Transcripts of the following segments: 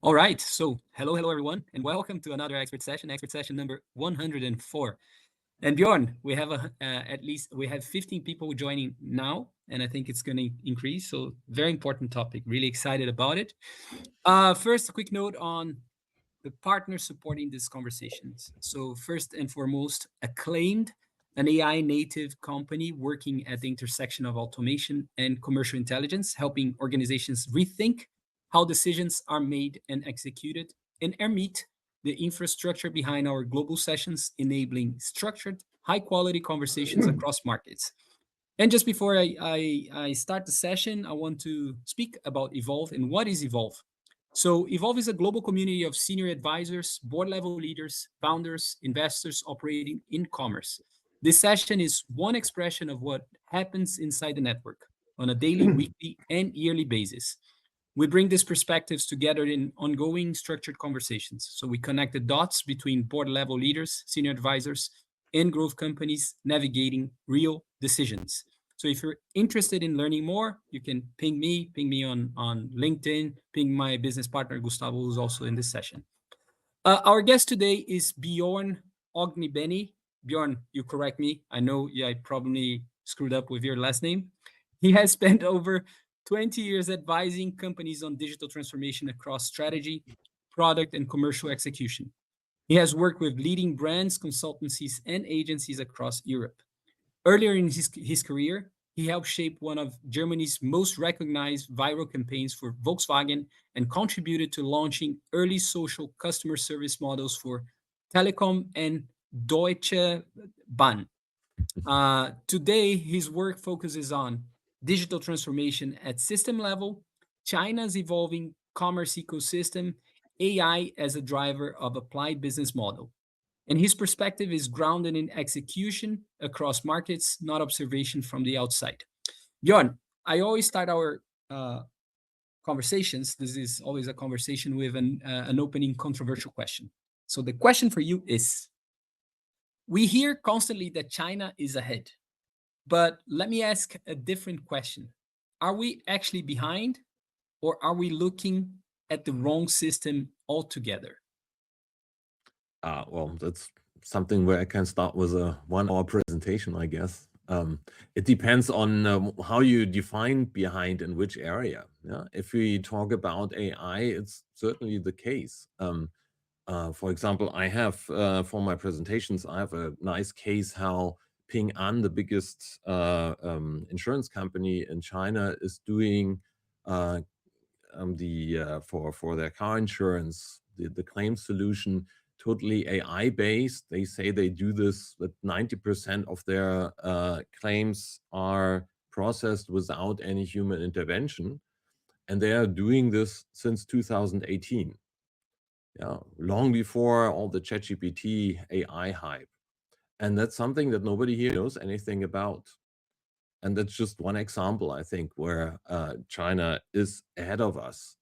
All right. So, hello, everyone, and welcome to another expert session number 104. And Bjorn, we have at least we have 15 people joining now, and I think it's going to increase. So, very important topic. Really excited about it. First, a quick note on the partners supporting these conversations. So, first and foremost, Acclaimed, an AI native company working at the intersection of automation and commercial intelligence, helping organizations rethink how decisions are made and executed. And Ermit, the infrastructure behind our global sessions, enabling structured, high quality conversations across markets. And just before I start the session, I want to speak about Evolve and what is Evolve. So, Evolve is a global community of senior advisors, board level leaders, founders, investors operating in commerce. This session is one expression of what happens inside the network on a daily, weekly, and yearly basis. We bring these perspectives together in ongoing structured conversations. So, we connect the dots between board level leaders, senior advisors, and growth companies navigating real decisions. So if you're interested in learning more, you can ping me on LinkedIn, ping my business partner, Gustavo, who's also in this session. Our guest today is Bjorn Ognibeni. Bjorn, you correct me. I know I probably screwed up with your last name. He has spent over 20 years advising companies on digital transformation across strategy, product, and commercial execution. He has worked with leading brands, consultancies, and agencies across Europe. Earlier in his career, he helped shape one of Germany's most recognized viral campaigns for Volkswagen and contributed to launching early social customer service models for Telekom and Deutsche Bahn. Today, his work focuses on digital transformation at system level, China's evolving commerce ecosystem, AI as a driver of applied business model. And his perspective is grounded in execution across markets, not observation from the outside. Bjorn, I always start our conversations. This is always a conversation with an opening controversial question. So the question for you is, we hear constantly that China is ahead, but let me ask a different question. Are we actually behind, or are we looking at the wrong system altogether? Well, that's something where I can start with a 1 hour presentation, I guess. It depends on how you define behind in which area. Yeah? If we talk about AI, it's certainly the case. For example, I have for my presentations, I have a nice case how Ping An, the biggest insurance company in China, is doing for their car insurance, the claim solution totally AI based. They say they do this that 90% of their claims are processed without any human intervention, and they are doing this since 2018. Yeah, long before all the ChatGPT AI hype, and that's something that nobody here knows anything about. And that's just one example, I think, where China is ahead of us.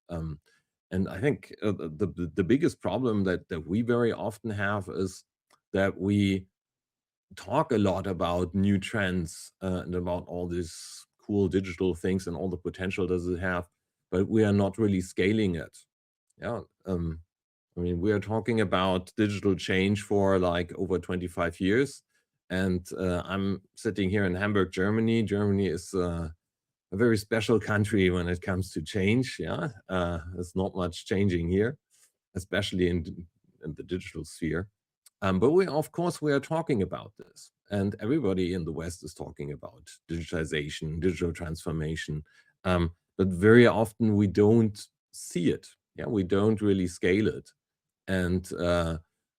And I think the biggest problem that we very often have is that we talk a lot about new trends and about all these cool digital things and all the potential does it have, but we are not really scaling it. Yeah. I mean, we are talking about digital change for like over 25 years. And I'm sitting here in Hamburg, Germany. Germany is a very special country when it comes to change. Yeah, there's not much changing here, especially in the digital sphere. But of course, we are talking about this, and everybody in the West is talking about digitization, digital transformation. But very often we don't see it. Yeah, we don't really scale it. And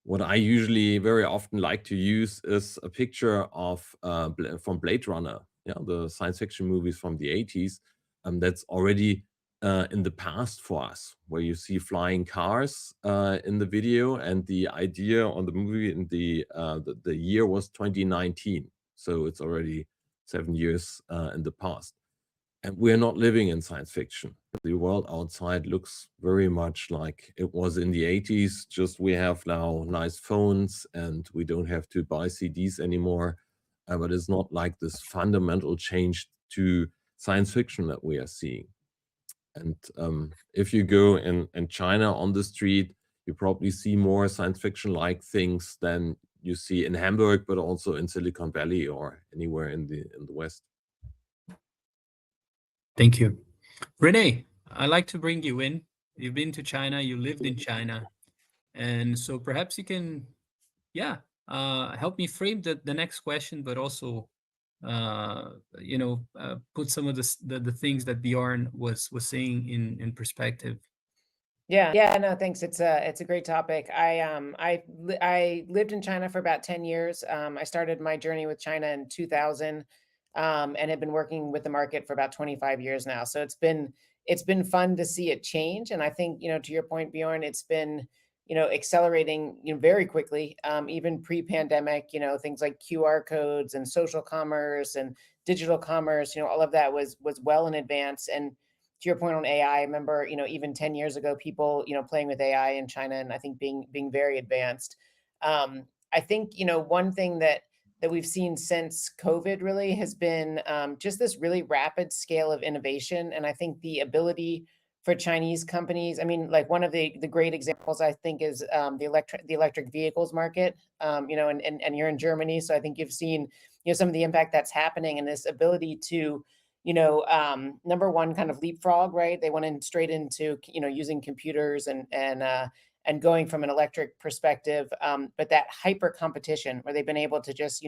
what I usually very often like to use is a picture of from Blade Runner, yeah, the science fiction movies from the 80s. That's already in the past for us, where you see flying cars in the video, and the idea on the movie in the year was 2019, so it's already 7 years in the past. And we're not living in science fiction. The world outside looks very much like it was in the 80s, just we have now nice phones and we don't have to buy CDs anymore. But it's not like this fundamental change to science fiction that we are seeing. And if you go in China on the street, you probably see more science fiction-like things than you see in Hamburg, but also in Silicon Valley or anywhere in the West. Thank you. Rene, I'd like to bring you in. You've been to China, you lived in China. And so perhaps you can, help me frame the next question, but also, put some of the things that Bjorn was saying in perspective. Yeah, no, thanks. It's a great topic. I lived in China for about 10 years. I started my journey with China in 2000, and have been working with the market for about 25 years now. So it's been fun to see it change. And I think, to your point, Bjorn, it's been, accelerating, very quickly. Even pre-pandemic, things like QR codes and social commerce and digital commerce, all of that was well in advance. And to your point on AI, I remember, even 10 years ago, people, playing with AI in China, and I think being very advanced. I think, one thing that we've seen since COVID really has been just this really rapid scale of innovation. And I think the ability for Chinese companies, I mean, like one of the great examples I think is the electric vehicles market, and you're in Germany. So I think you've seen, some of the impact that's happening, and this ability to, number one, kind of leapfrog, right? They went in straight into, using computers and going from an electric perspective. But that hyper competition where they've been able to just,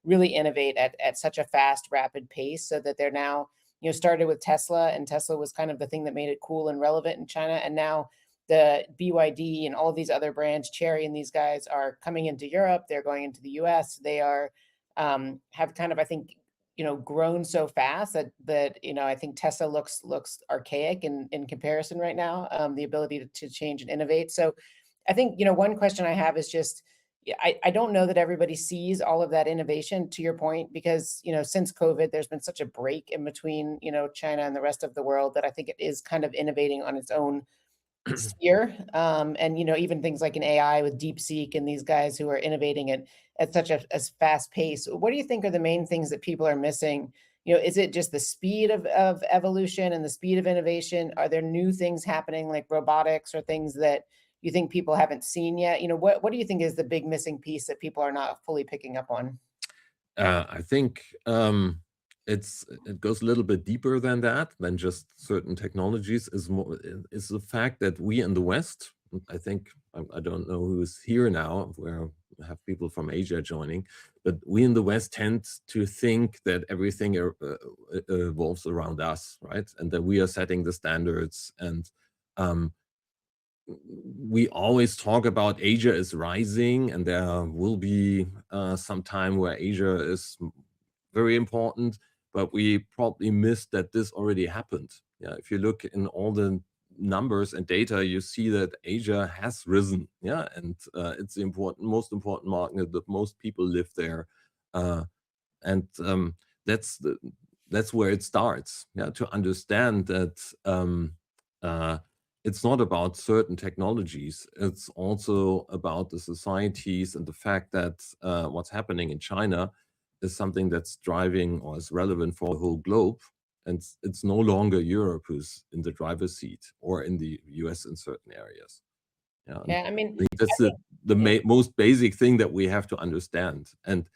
really innovate at such a fast, rapid pace, so that they're now, started with Tesla, and Tesla was kind of the thing that made it cool and relevant in China. And now the BYD and all of these other brands, Chery and these guys, are coming into Europe. They're going into the US. They are, have kind of, I think, grown so fast that I think Tesla looks archaic in comparison right now. The ability to change and innovate. So I think, one question I have is just, I don't know that everybody sees all of that innovation, to your point, because, since COVID, there's been such a break in between, China and the rest of the world, that I think it is kind of innovating on its own sphere. And, even things like an AI with DeepSeek and these guys who are innovating at such a fast pace. What do you think are the main things that people are missing? Is it just the speed of evolution and the speed of innovation? Are there new things happening like robotics or things that you think people haven't seen yet? What do you think is the big missing piece that people are not fully picking up on? I think it goes a little bit deeper than that, than just certain technologies. Is the fact that we in the West, I think, I don't know who's here now, where we have people from Asia joining, but we in the West tend to think that everything evolves around us, right? And that we are setting the standards. And we always talk about Asia is rising, and there will be some time where Asia is very important, but we probably missed that this already happened. Yeah, if you look in all the numbers and data, you see that Asia has risen. Yeah, and it's the most important market that most people live there, and that's where it starts. Yeah, to understand that. It's not about certain technologies. It's also about the societies and the fact that what's happening in China is something that's driving or is relevant for the whole globe. And it's no longer Europe who's in the driver's seat, or in the US in certain areas. Yeah, I mean, that's most basic thing that we have to understand, and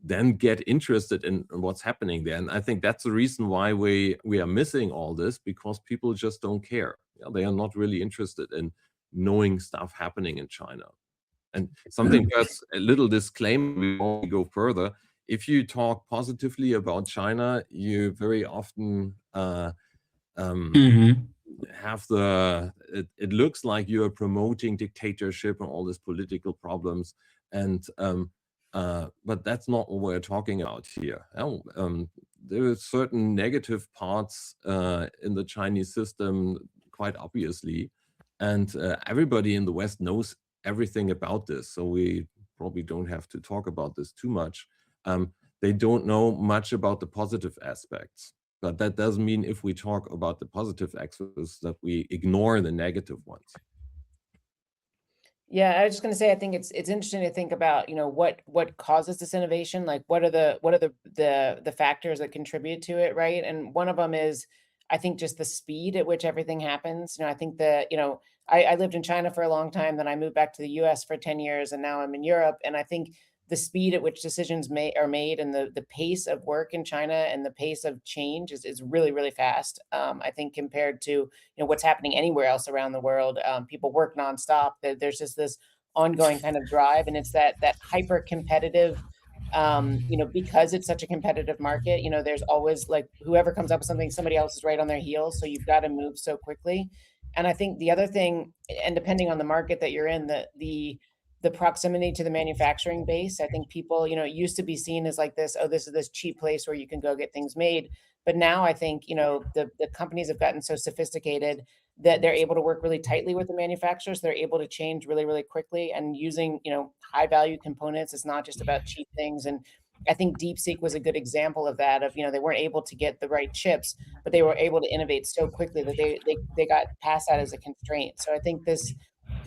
then get interested in what's happening there. And I think that's the reason why we are missing all this, because people just don't care. They are not really interested in knowing stuff happening in China. And something that's a little disclaimer before we go further: if you talk positively about China, you very often have it looks like you are promoting dictatorship and all these political problems. And but that's not what we're talking about here. There are certain negative parts in the Chinese system, quite obviously, and everybody in the West knows everything about this, so we probably don't have to talk about this too much. They don't know much about the positive aspects, but that doesn't mean if we talk about the positive aspects that we ignore the negative ones. Yeah, I was just going to say, I think it's interesting to think about, what causes this innovation, like what are the factors that contribute to it, right? And one of them is, I think just the speed at which everything happens. I think that, I lived in China for a long time, then I moved back to the US for 10 years, and now I'm in Europe. And I think the speed at which decisions are made, and the pace of work in China and the pace of change is really, really fast. I think compared to, what's happening anywhere else around the world. People work nonstop. There's just this ongoing kind of drive, and it's that hyper competitive, because it's such a competitive market, there's always like whoever comes up with something, somebody else is right on their heels. So you've got to move so quickly. And I think the other thing, and depending on the market that you're in, the proximity to the manufacturing base, I think people, it used to be seen as like this, oh, this is this cheap place where you can go get things made. But now I think, the companies have gotten so sophisticated that they're able to work really tightly with the manufacturers. They're able to change really, really quickly, and using, high value components. It's not just about cheap things. And I think DeepSeek was a good example of that, of, they weren't able to get the right chips, but they were able to innovate so quickly that they got past that as a constraint. So I think this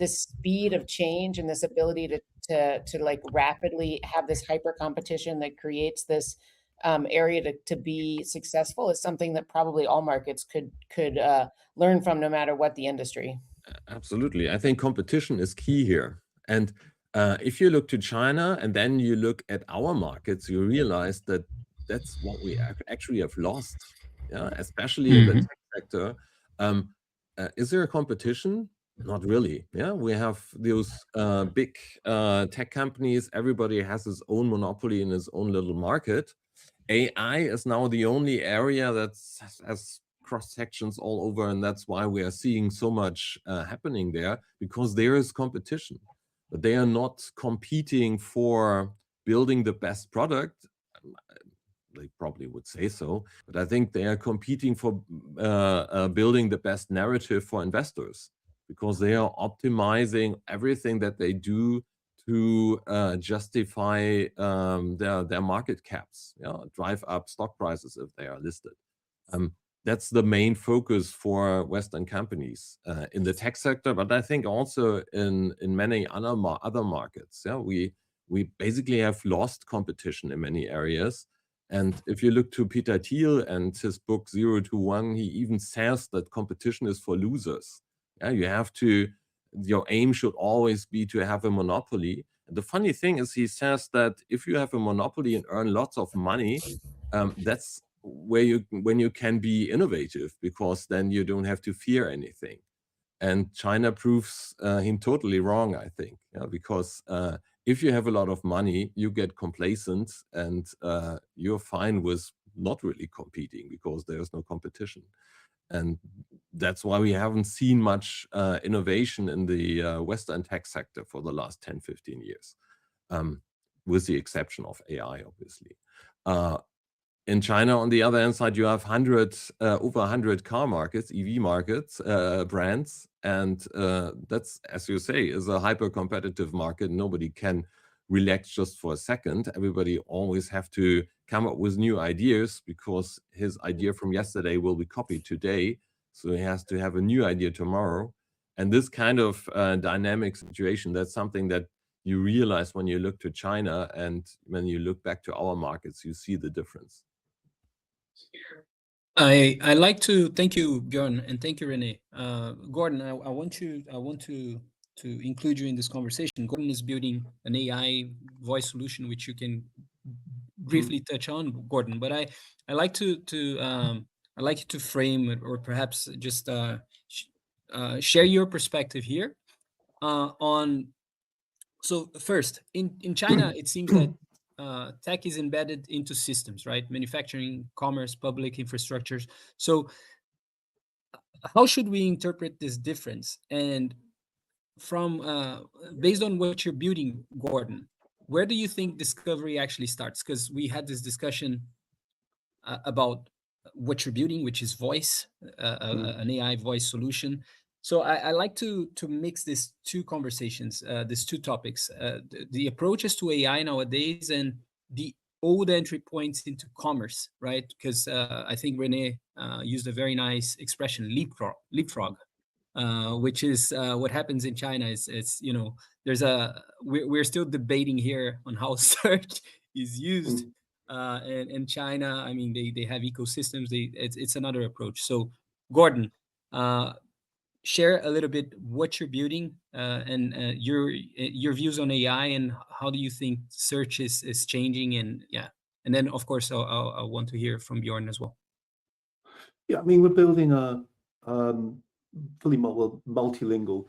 speed of change and this ability to like rapidly have this hyper competition that creates this area to be successful is something that probably all markets could learn from, no matter what the industry. Absolutely. I think competition is key here. And if you look to China and then you look at our markets, you realize that that's what we actually have lost, especially in the tech sector. Is there a competition? Not really. We have those big tech companies. Everybody has his own monopoly in his own little market. AI is now the only area that has cross sections all over, and that's why we are seeing so much happening there, because there is competition. But they are not competing for building the best product. They probably would say so, but I think they are competing for building the best narrative for investors, because they are optimizing everything that they do to justify their market caps, drive up stock prices if they are listed. That's the main focus for Western companies in the tech sector, but I think also in many other markets. We basically have lost competition in many areas. And if you look to Peter Thiel and his book 0 to 1, he even says that competition is for losers. Your aim should always be to have a monopoly. And the funny thing is, he says that if you have a monopoly and earn lots of money, that's when you can be innovative, because then you don't have to fear anything. And China proves him totally wrong, I think, because if you have a lot of money, you get complacent, and you're fine with not really competing because there's no competition. And that's why we haven't seen much innovation in the Western tech sector for the last 10, 15 years, with the exception of AI, obviously. In China, on the other hand side, you have over 100 car markets, EV markets, brands. And that's, as you say, is a hyper-competitive market. Nobody can relax just for a second. Everybody always have to come up with new ideas, because his idea from yesterday will be copied today. So he has to have a new idea tomorrow. And this kind of dynamic situation, that's something that you realize when you look to China, and when you look back to our markets, you see the difference. I like to thank you, Bjorn, and thank you, Rene. Gordon, I want to include you in this conversation. Gordon is building an AI voice solution, which you can briefly touch on, Gordon. But I like to frame it, or perhaps just share your perspective here on. So first, in China, it seems that tech is embedded into systems, right? Manufacturing, commerce, public infrastructures. So how should we interpret this difference? And from based on what you're building, Gordon, where do you think discovery actually starts? Because we had this discussion about what you're building, which is voice, an AI voice solution. So I like to mix these two conversations, these two topics, the approaches to AI nowadays and the old entry points into commerce, right? Because I think Rene used a very nice expression, leapfrog, which is what happens in China. It's we're still debating here on how search is used and China, I mean, they have ecosystems. It's another approach. So, Gordon, share a little bit what you're building and your views on AI, and how do you think search is changing, and yeah, and then of course I'll want to hear from Bjorn as well. Yeah, I mean, we're building a fully multilingual.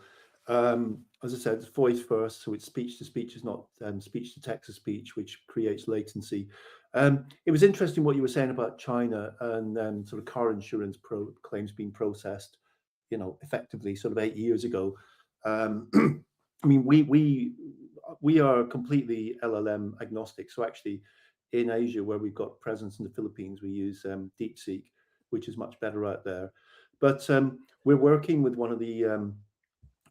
As I said, it's voice first, so it's speech to speech, is not speech to text to speech, which creates latency. It was interesting what you were saying about China and sort of car insurance claims being processed, effectively sort of 8 years ago. I mean, we are completely LLM agnostic. So actually, in Asia, where we've got presence in the Philippines, we use DeepSeek, which is much better out there. But we're working with one of the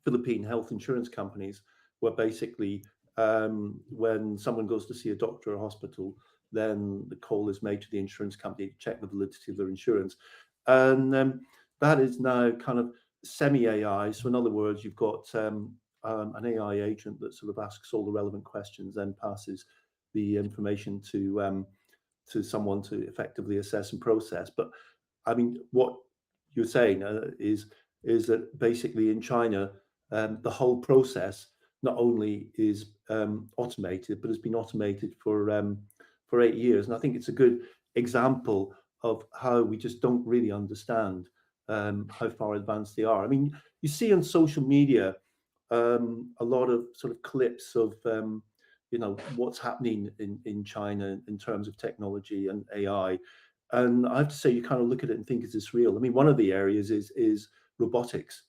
Philippine health insurance companies, where basically when someone goes to see a doctor or hospital, then the call is made to the insurance company to check the validity of their insurance. And that is now kind of semi-AI. So in other words, you've got an AI agent that sort of asks all the relevant questions, then passes the information to someone to effectively assess and process. But I mean, what you're saying is that basically in China, the whole process not only is automated, but has been automated for 8 years. And I think it's a good example of how we just don't really understand how far advanced they are. I mean, you see on social media a lot of sort of clips of what's happening in China in terms of technology and AI. And I have to say, you kind of look at it and think, is this real? I mean, one of the areas is robotics.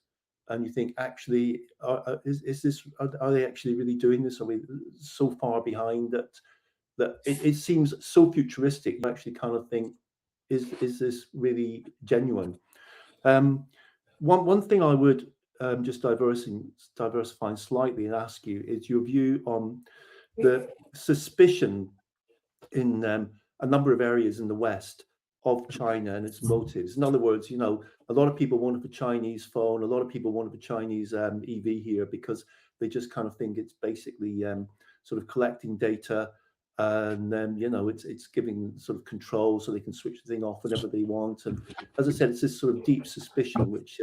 And you think, actually, are they actually really doing this? Are we so far behind that it seems so futuristic? You actually kind of think, is this really genuine? One thing I would just diversifying slightly and ask you is your view on the suspicion in a number of areas in the West of China and its motives. In other words, a lot of people wanted a Chinese phone, a lot of people wanted a Chinese EV here because they just kind of think it's basically sort of collecting data, and then it's giving sort of control so they can switch the thing off whenever they want. And as I said, it's this sort of deep suspicion, which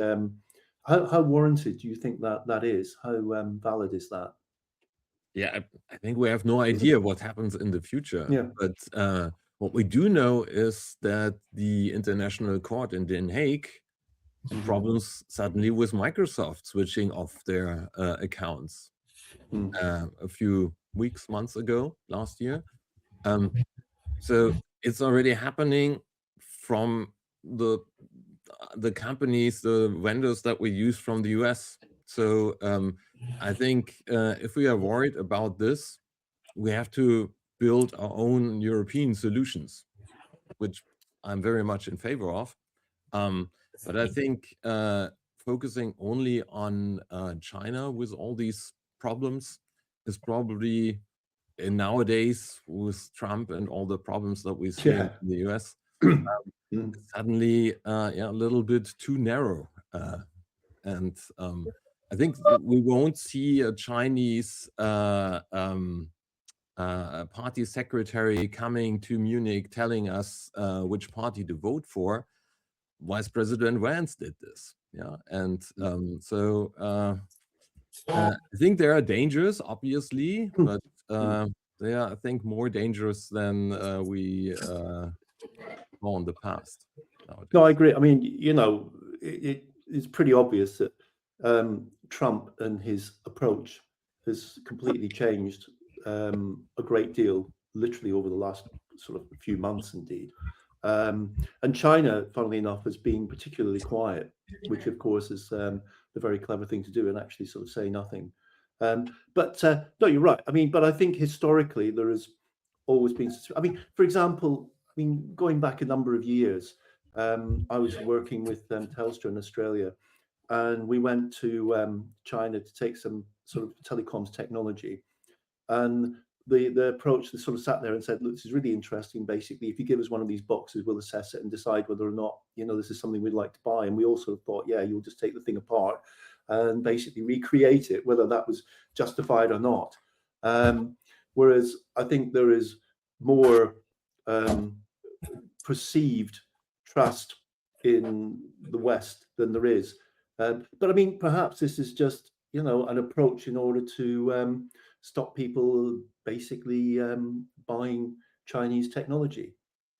how warranted do you think that is? How valid is that? Yeah, I think we have no idea what happens in the future. Yeah. But what we do know is that the International Court in Den Haag had problems suddenly with Microsoft switching off their accounts a few weeks, months ago, last year. So it's already happening from the companies, the vendors that we use from the US. So I think if we are worried about this, we have to build our own European solutions, which I'm very much in favor of. But I think focusing only on China with all these problems is probably, nowadays with Trump and all the problems that we see in the US, suddenly a little bit too narrow. And I think we won't see a Chinese party secretary coming to Munich telling us which party to vote for. Vice President Vance did this. Yeah, and so I think there are dangers, obviously, but they are, I think, more dangerous than we saw in the past. Nowadays. No, I agree. I mean, it's pretty obvious that Trump and his approach has completely changed a great deal, literally over the last sort of few months, indeed. And China, funnily enough, has been particularly quiet, which of course is the very clever thing to do, and actually sort of say nothing. But no, you're right. I mean, but I think historically there has always been. I mean, for example, going back a number of years, I was working with Telstra in Australia, and we went to China to take some sort of telecoms technology. And the approach, they sort of sat there and said, look, this is really interesting. Basically, if you give us one of these boxes, we'll assess it and decide whether or not, this is something we'd like to buy. And we all sort of thought, yeah, you'll just take the thing apart and basically recreate it, whether that was justified or not. Whereas I think there is more perceived trust in the West than there is. But I mean, perhaps this is just, you know, an approach in order to stop people basically buying Chinese technology.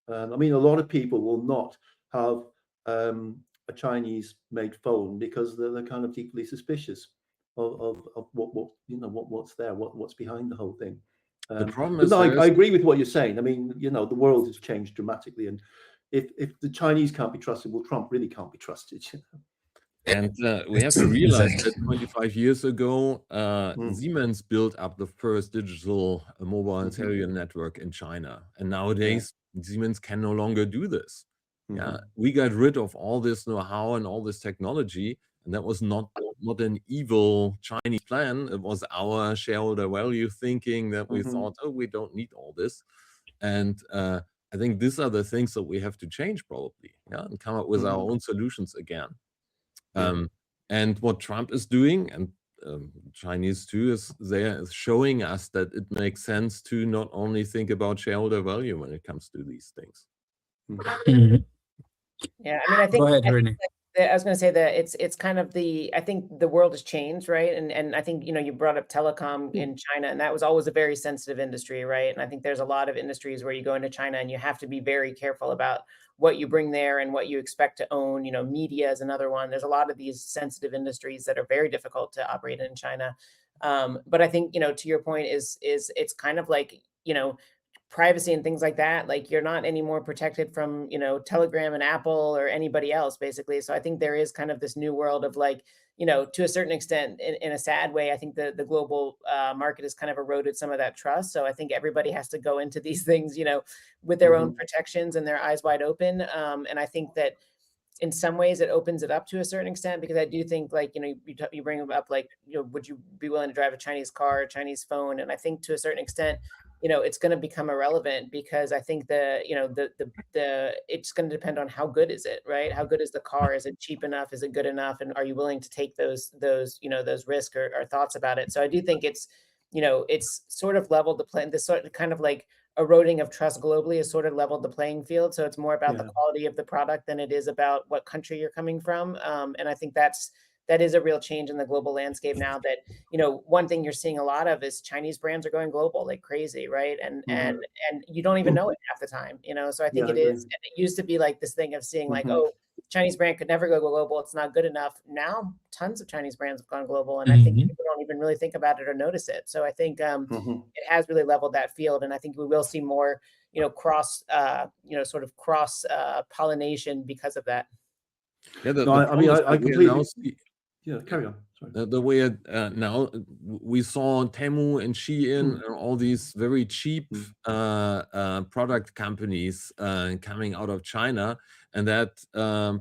I mean, a lot of people will not have a Chinese-made phone because they're kind of deeply suspicious of what you know what's there, what's behind the whole thing. The problem But is, no, I agree with what you're saying. I mean, you know, the world has changed dramatically, and if the Chinese can't be trusted, well, Trump really can't be trusted. You know? and we have to realize Exactly. that 25 years ago, Mm. Siemens built up the first digital mobile Mhm. cellular network in China. And nowadays, Siemens can no longer do this. Yeah, we got rid of all this know-how and all this technology, and that was not an evil Chinese plan. It was our shareholder value thinking that we thought, oh, we don't need all this. And I think these are the things that we have to change probably, yeah, and come up with our own solutions again. And what Trump is doing, and Chinese too, is they're showing us that it makes sense to not only think about shareholder value when it comes to these things. Mhm. Yeah, I mean, I think Go ahead, I think Rene. that I was going to say that it's kind of I think the world has changed, right? And I think, you know, you brought up telecom in China, and that was always a very sensitive industry, right? And I think there's a lot of industries where you go into China and you have to be very careful about what you bring there and what you expect to own. You know, media is another one. There's a lot of these sensitive industries that are very difficult to operate in China. But I think, you know, to your point is it's kind of like, you know, privacy and things like that, like you're not any more protected from, you know, Telegram and Apple or anybody else, basically. So I think there is kind of this new world of like, you know, to a certain extent, in a sad way, I think the global market has kind of eroded some of that trust. So I think everybody has to go into these things, you know, with their own protections and their eyes wide open. And I think that in some ways it opens it up to a certain extent, because I do think, like, you know, you bring up like, you know, would you be willing to drive a Chinese car, a Chinese phone? And I think to a certain extent, you know, it's going to become irrelevant, because I think you know, it's going to depend on how good is it, right? How good is the car? Is it cheap enough? Is it good enough? And are you willing to take those, you know, those risks or thoughts about it? So I do think it's, you know, it's sort of leveled the play, this sort of kind of like eroding of trust globally has sort of leveled the playing field. So it's more about the quality of the product than it is about what country you're coming from. And I think that is a real change in the global landscape now. That, you know, one thing you're seeing a lot of is Chinese brands are going global like crazy, right? And you don't even know it half the time, you know. So I think it is. And it used to be like this thing of seeing like, oh, Chinese brand could never go global, it's not good enough. Now tons of Chinese brands have gone global, and I think people don't even really think about it or notice it. So I think it has really leveled that field, and I think we will see more, you know, cross pollination because of that. Yeah, No, I mean, I completely. Yeah, carry on. Sorry. The way now we saw Temu and Shein and all these very cheap product companies coming out of China, and that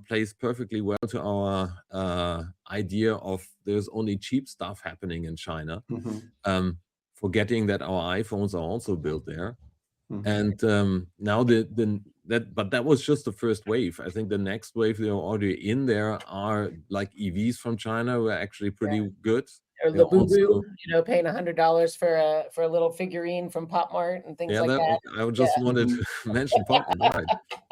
plays perfectly well to our idea of there's only cheap stuff happening in China, forgetting that our iPhones are also built there. And now but that was just the first wave. I think the next wave they're already in there are like EVs from China, who are actually pretty good. Or Labubu, you know, paying $100 for a little figurine from Pop Mart and things like that. I just wanted to mention Pop Mart,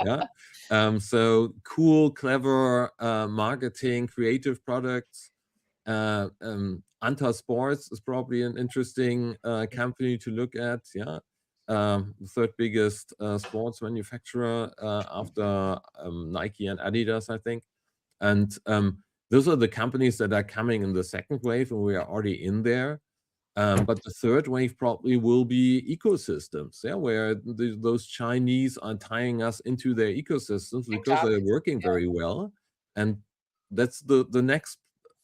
right? Yeah. So cool, clever marketing, creative products. Anta Sports is probably an interesting company to look at. Yeah. The third biggest sports manufacturer after Nike and Adidas, I think. And those are the companies that are coming in the second wave, and we are already in there. But the third wave probably will be ecosystems, where those Chinese are tying us into their ecosystems because they're working very well. And that's the next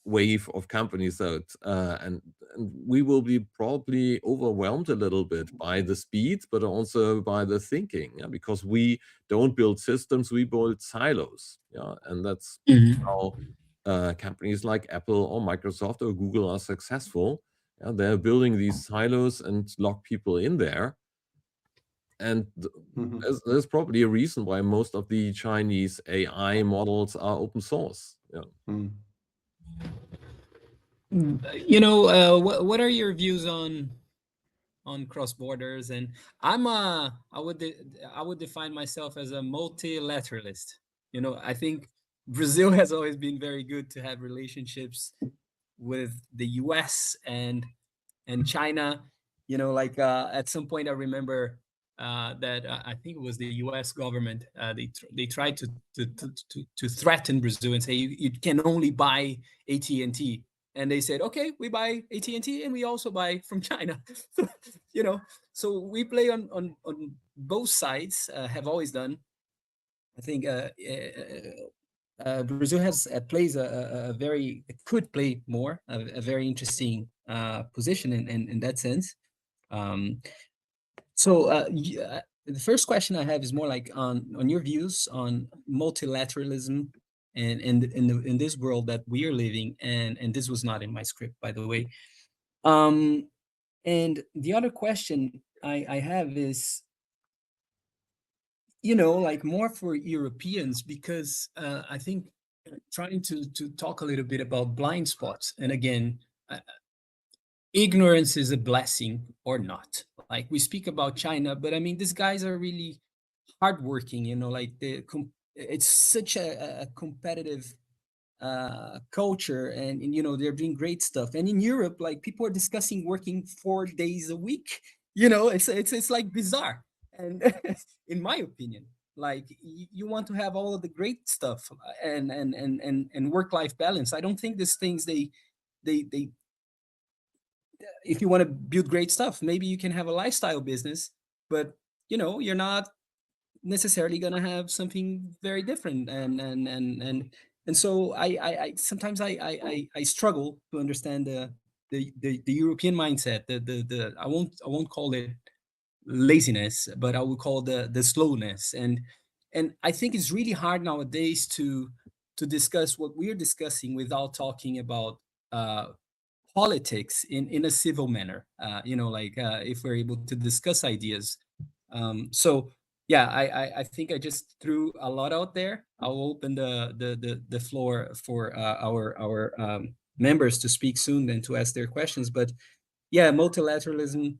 wave of companies out, and we will be probably overwhelmed a little bit by the speed, but also by the thinking, because we don't build systems, we build silos, and that's how companies like Apple or Microsoft or Google are successful. They're building these silos and lock people in there. And there's probably a reason why most of the Chinese AI models are open source. You know, what are your views on on cross borders, and I would define myself as a multilateralist. I think Brazil has always been very good to have relationships with the US and China. Like at some point I remember that I think it was the US government, they tried to threaten Brazil and say you can only buy AT&T, and they said, okay, we buy AT&T and we also buy from China. So we play on both sides, have always done. I think Brazil plays could play more, a very interesting position in that sense. So the first question I have is more like on your views on multilateralism and in this world that we are living, and this was not in my script, by the way. And the other question I have is, like more for Europeans, because I think trying to talk a little bit about blind spots. And again, ignorance is a blessing or not. Like we speak about China, but I mean, these guys are really hardworking, like it's such a competitive culture, and they're doing great stuff. And in Europe, like people are discussing working 4 days a week. It's like bizarre. And in my opinion, like you want to have all of the great stuff and work-life balance. I don't think these things they if you want to build great stuff, maybe you can have a lifestyle business, but you're not necessarily going to have something very different. And so I sometimes I struggle to understand the European mindset, the I won't call it laziness, but I would call the slowness. And I think it's really hard nowadays to discuss what we're discussing without talking about politics in a civil manner. If we're able to discuss ideas. So yeah, I think I just threw a lot out there. I'll open the floor for our members to speak soon and to ask their questions. But yeah, multilateralism,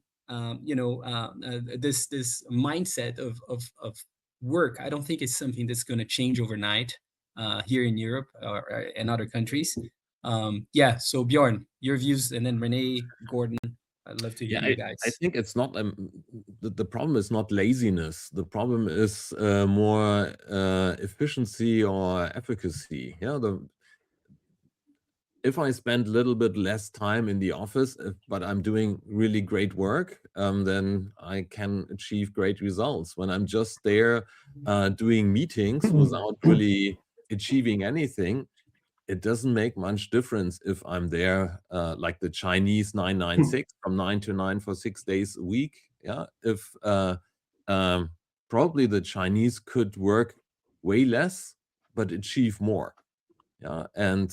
this mindset of work, I don't think it's something that's going to change overnight here in Europe or in other countries. Yeah, so Bjorn, your views, and then Rene, Gordon, I'd love to hear you guys. I think it's not the problem is not laziness. The problem is more efficiency or efficacy. If I spend a little bit less time in the office, but I'm doing really great work, then I can achieve great results. When I'm just there doing meetings without really achieving anything, it doesn't make much difference if I'm there like the Chinese 996 from 9 to 9 for 6 days a week. If probably the Chinese could work way less but achieve more. And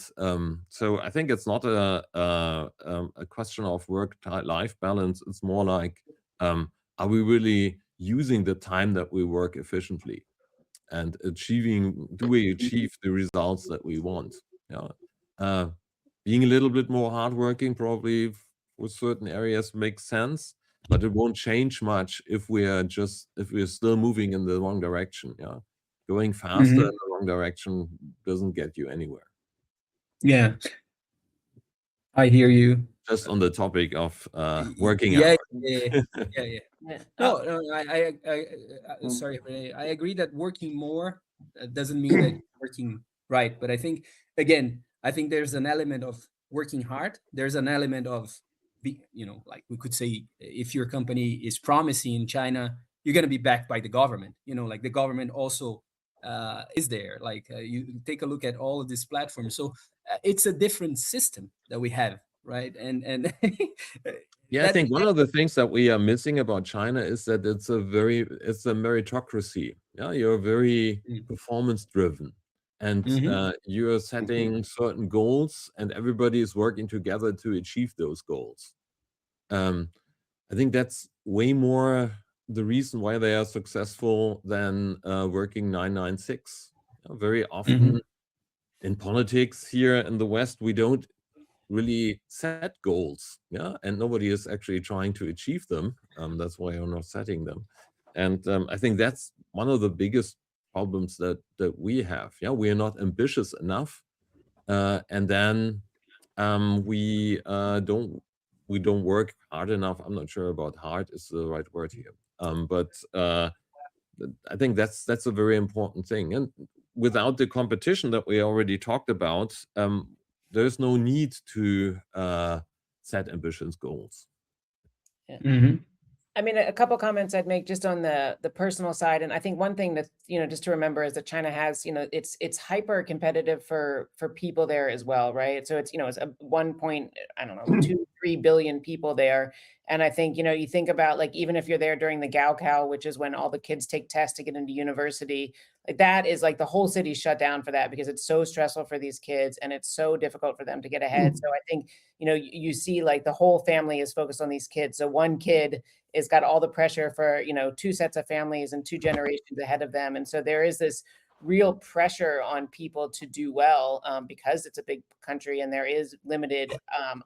so I think it's not a question of work-life balance. It's more like, are we really using the time that we work efficiently, and do we achieve the results that we want? Being a little bit more hardworking probably for certain areas makes sense, but it won't change much if we're still moving in the wrong direction. Going faster in the wrong direction doesn't get you anywhere. Yeah, I hear you. Just on the topic of working hours. Yeah. No, I sorry, Rene. I agree that working more doesn't mean that you're working right. But I think, again, there's an element of working hard. There's an element of, like we could say, if your company is promising in China, you're going to be backed by the government. Like the government also is there. Like you take a look at all of these platforms. So it's a different system that we have, right? And yeah, I think one of the things that we are missing about China is that it's a meritocracy. You're very performance driven, and you're setting certain goals, and everybody is working together to achieve those goals. I think that's way more the reason why they are successful than working 996. Very often in politics here in the West, we really set goals, yeah, and nobody is actually trying to achieve them. That's why you're not setting them. And I think that's one of the biggest problems that we have. Yeah, we are not ambitious enough, and then we don't work hard enough. I'm not sure about hard is the right word here, but I think that's a very important thing. And without the competition that we already talked about, there's no need to set ambitious goals. Yeah. Mm-hmm. I mean, a couple comments I'd make just on the personal side, and I think one thing that just to remember is that China has it's hyper competitive for people there as well, right? So it's it's a 1.3 billion people there, and I think you think about like even if you're there during the Gaokao, which is when all the kids take tests to get into university, like that is like the whole city's shut down for that because it's so stressful for these kids and it's so difficult for them to get ahead. So I think you see like the whole family is focused on these kids. So one kid is got all the pressure for two sets of families and two generations ahead of them, and so there is this real pressure on people to do well because it's a big country and there is limited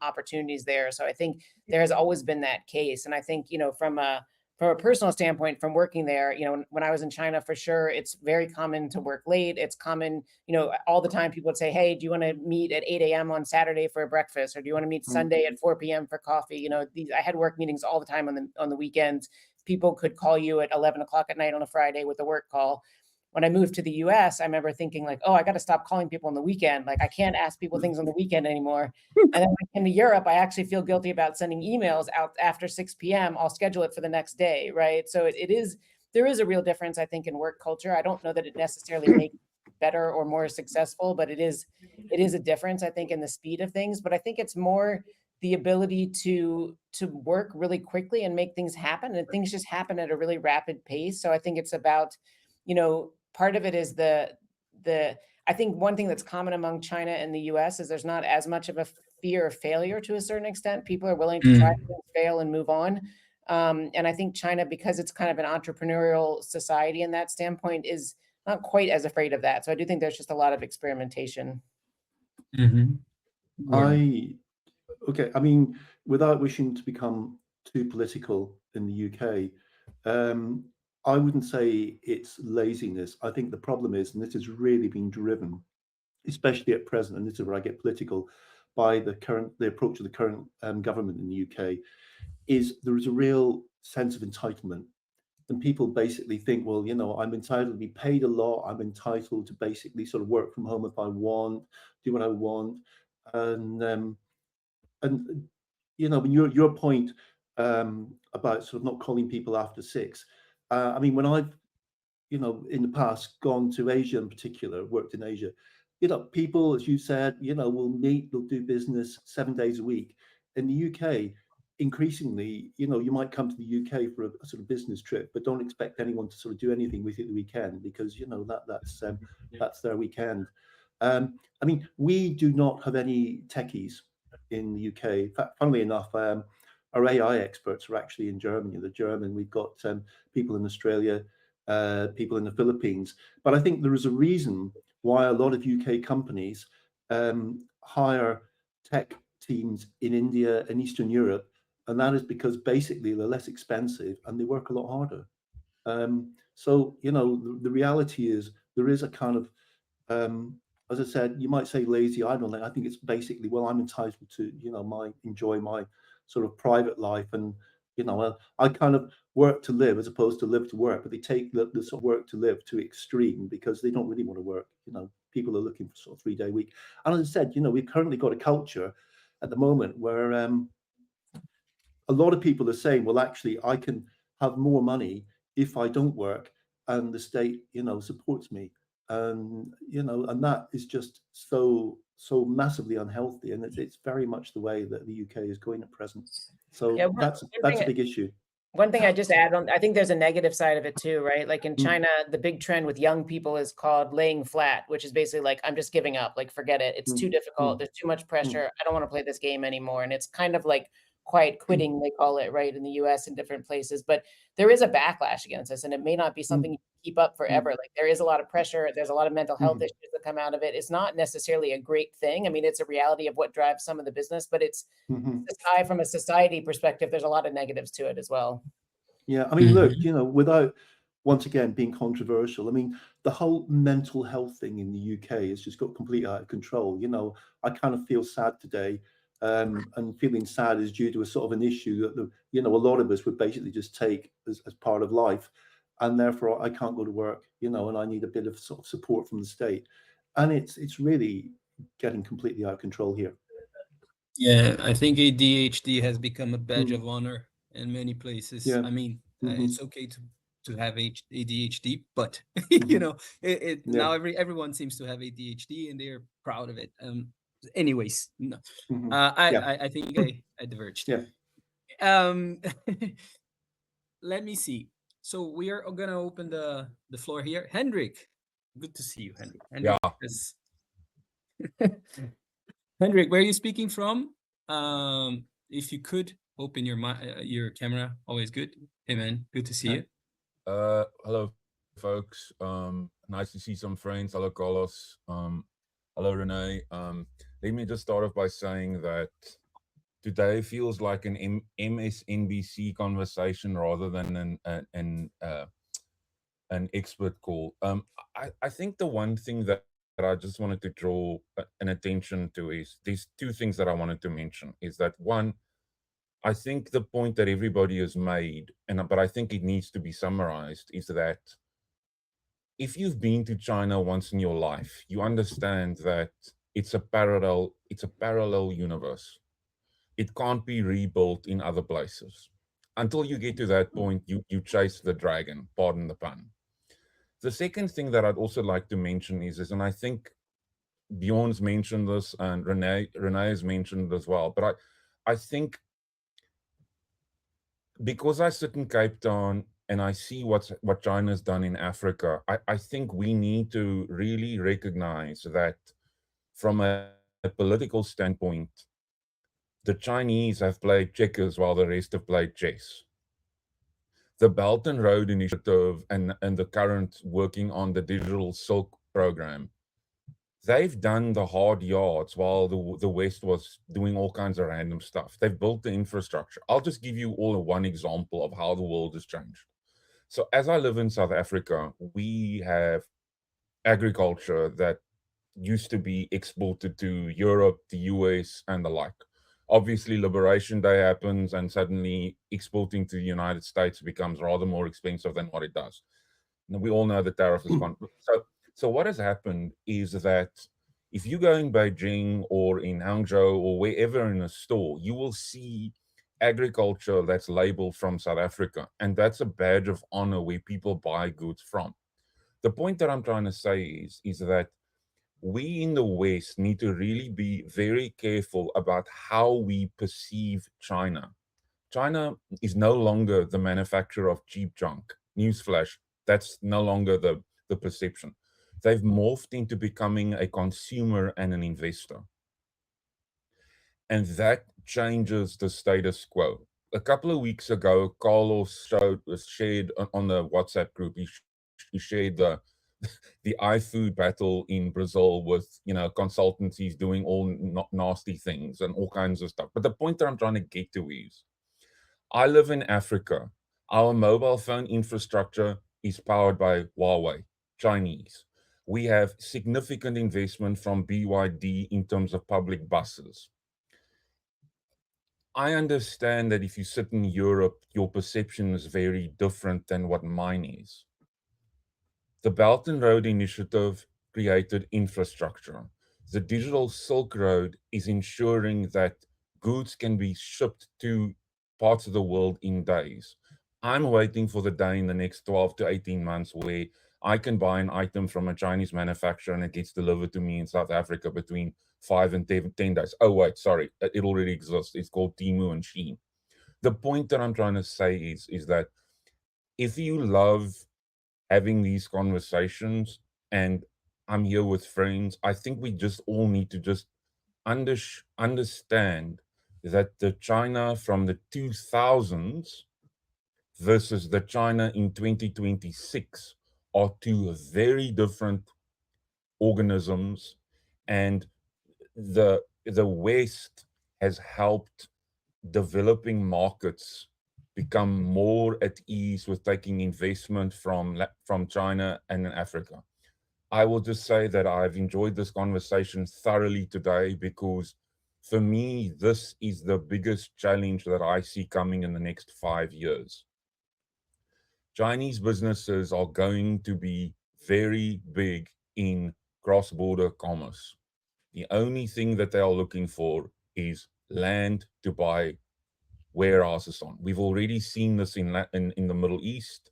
opportunities there. So I think there has always been that case, and I think from a personal standpoint, from working there, when I was in China, for sure, it's very common to work late. It's common, all the time people would say, hey, do you want to meet at 8 a.m. on Saturday for breakfast? Or do you want to meet Sunday at 4 p.m. for coffee? I had work meetings all the time on the weekends. People could call you at 11 o'clock at night on a Friday with a work call. When I moved to the US, I remember thinking like, oh, I got to stop calling people on the weekend. Like I can't ask people things on the weekend anymore. And then when I came to Europe, I actually feel guilty about sending emails out after 6 p.m. I'll schedule it for the next day, right? So there is a real difference, I think, in work culture. I don't know that it necessarily makes it better or more successful, but it is a difference, I think, in the speed of things. But I think it's more the ability to work really quickly and make things happen. And things just happen at a really rapid pace. So I think it's about, part of it is I think one thing that's common among China and the US is there's not as much of a fear of failure to a certain extent. People are willing to try to fail and move on. And I think China, because it's kind of an entrepreneurial society in that standpoint, is not quite as afraid of that. So I do think there's just a lot of experimentation. Mm-hmm. I mean, without wishing to become too political in the UK, I wouldn't say it's laziness. I think the problem is, and this has really been driven, especially at present, and this is where I get political, by the approach of the current government in the UK, is there is a real sense of entitlement. And people basically think, well, I'm entitled to be paid a lot. I'm entitled to basically sort of work from home if I want, do what I want. And your point about sort of not calling people after 6. I mean, when I've in the past gone to Asia in particular, worked in Asia, people, as you said, will meet, they'll do business 7 days a week. In the UK, increasingly, you might come to the UK for a sort of business trip, but don't expect anyone to sort of do anything with you at the weekend because that's their weekend. I mean, we do not have any techies in the UK. In fact, funnily enough, our AI experts are actually in Germany. We've got people in Australia, people in the Philippines. But I think there is a reason why a lot of UK companies hire tech teams in India and Eastern Europe, and that is because basically they're less expensive and they work a lot harder. So the reality is there is a kind of as I said, you might say lazy. I don't think. I think it's basically, well, I'm entitled to enjoy my sort of private life, and I kind of work to live as opposed to live to work. But they take the sort of work to live to extreme because they don't really want to work. People are looking for sort of 3-day week. And as I said, we've currently got a culture at the moment where a lot of people are saying, well, actually, I can have more money if I don't work, and the state, supports me. And that is just so massively unhealthy, and it's very much the way that the UK is going at present. So Yeah, that's a big issue. One thing I just add on, I think there's a negative side of it too, right? Like in China, the big trend with young people is called laying flat, which is basically like, I'm just giving up, like, forget it. It's too difficult. There's too much pressure. I don't want to play this game anymore. And it's kind of like quiet quitting, they call it, right, in the US and different places. But there is a backlash against this, and it may not be something you keep up forever. Like, there is a lot of pressure. There's a lot of mental health issues that come out of it. It's not necessarily a great thing. I mean, it's a reality of what drives some of the business, but it's just high from a society perspective. There's a lot of negatives to it as well. Yeah, I mean, look, you know, without once again being controversial, I mean, the whole mental health thing in the UK has just got completely out of control. You know, I kind of feel sad today, and feeling sad is due to a sort of an issue that you know, a lot of us would basically just take as part of life, and therefore I can't go to work, you know, and I need a bit of sort of support from the state, and it's really getting completely out of control here. Yeah, I think ADHD has become a badge of honor in many places. Yeah. I mean, it's okay to have ADHD, but you know, now everyone seems to have ADHD and they're proud of it. Anyways, no, I think I diverged. Yeah. Let me see. So we are gonna open the floor here. Hendrik, good to see you, Hendrik. Hendrik is Hendrik, where are you speaking from? If you could open your camera, always good. Hey man, good to see you. Hello, folks. Nice to see some friends. Hello, Carlos. Hello, Rene. Let me just start off by saying that today feels like an MSNBC conversation rather than an expert call. I think the one thing that I just wanted to draw an attention to is these two things that I wanted to mention. Is that one, I think the point that everybody has made, but I think it needs to be summarized, is that if you've been to China once in your life, you understand that it's a parallel universe. It can't be rebuilt in other places. Until you get to that point, you chase the dragon, pardon the pun. The second thing that I'd also like to mention is, and I think Bjorn's mentioned this and Rene has mentioned it as well, but I think because I sit in Cape Town and I see what China's done in Africa, I think we need to really recognize that from a political standpoint, the Chinese have played checkers while the rest have played chess. The Belt and Road Initiative and the current working on the Digital Silk program, they've done the hard yards while the West was doing all kinds of random stuff. They've built the infrastructure. I'll just give you all one example of how the world has changed. So as I live in South Africa, we have agriculture that used to be exported to Europe, the US, and the like. Obviously, Liberation Day happens and suddenly exporting to the United States becomes rather more expensive than what it does. And we all know the tariff is gone. So what has happened is that if you go in Beijing or in Hangzhou or wherever in a store, you will see agriculture that's labeled from South Africa. And that's a badge of honor where people buy goods from. The point that I'm trying to say is that we in the West need to really be very careful about how we perceive China. China is no longer the manufacturer of cheap junk. Newsflash, that's no longer the perception. They've morphed into becoming a consumer and an investor. And that changes the status quo. A couple of weeks ago, Carlos shared on the WhatsApp group, he shared the iFood battle in Brazil with, consultancies doing all nasty things and all kinds of stuff. But the point that I'm trying to get to is, I live in Africa. Our mobile phone infrastructure is powered by Huawei, Chinese. We have significant investment from BYD in terms of public buses. I understand that if you sit in Europe, your perception is very different than what mine is. The Belt and Road Initiative created infrastructure. The Digital Silk Road is ensuring that goods can be shipped to parts of the world in days. I'm waiting for the day in the next 12 to 18 months where I can buy an item from a Chinese manufacturer and it gets delivered to me in South Africa between 5 and 10 days. Oh, wait, sorry, it already exists. It's called Temu and Shein. The point that I'm trying to say is that if you love having these conversations, and I'm here with friends, I think we just all need to just understand that the China from the 2000s versus the China in 2026 are two very different organisms, and the West has helped developing markets become more at ease with taking investment from China and Africa. I will just say that I've enjoyed this conversation thoroughly today, because for me, this is the biggest challenge that I see coming in the next 5 years. Chinese businesses are going to be very big in cross-border commerce. The only thing that they are looking for is land to buy warehouses on. We've already seen this in the Middle East.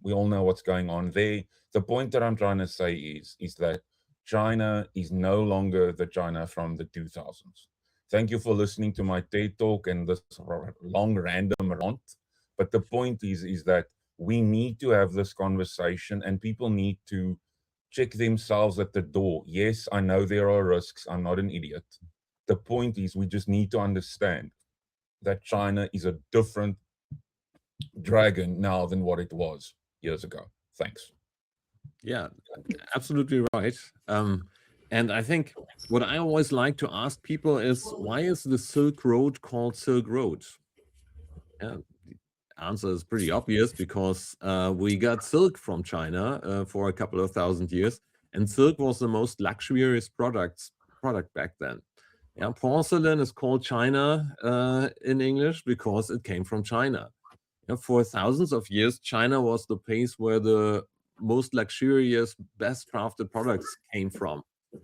We all know what's going on there. The point that I'm trying to say is that China is no longer the China from the 2000s. Thank you for listening to my TED Talk and this long random rant. But the point is that we need to have this conversation, and people need to check themselves at the door. Yes, I know there are risks. I'm not an idiot. The point is we just need to understand that China is a different dragon now than what it was years ago. Thanks. Yeah, absolutely right. And I think what I always like to ask people is, why is the Silk Road called Silk Road? Yeah, the answer is pretty obvious, because we got silk from China for a couple of thousand years, and silk was the most luxurious product back then. Yeah, porcelain is called China in English because it came from China. Yeah, for thousands of years, China was the place where the most luxurious, best crafted products came from.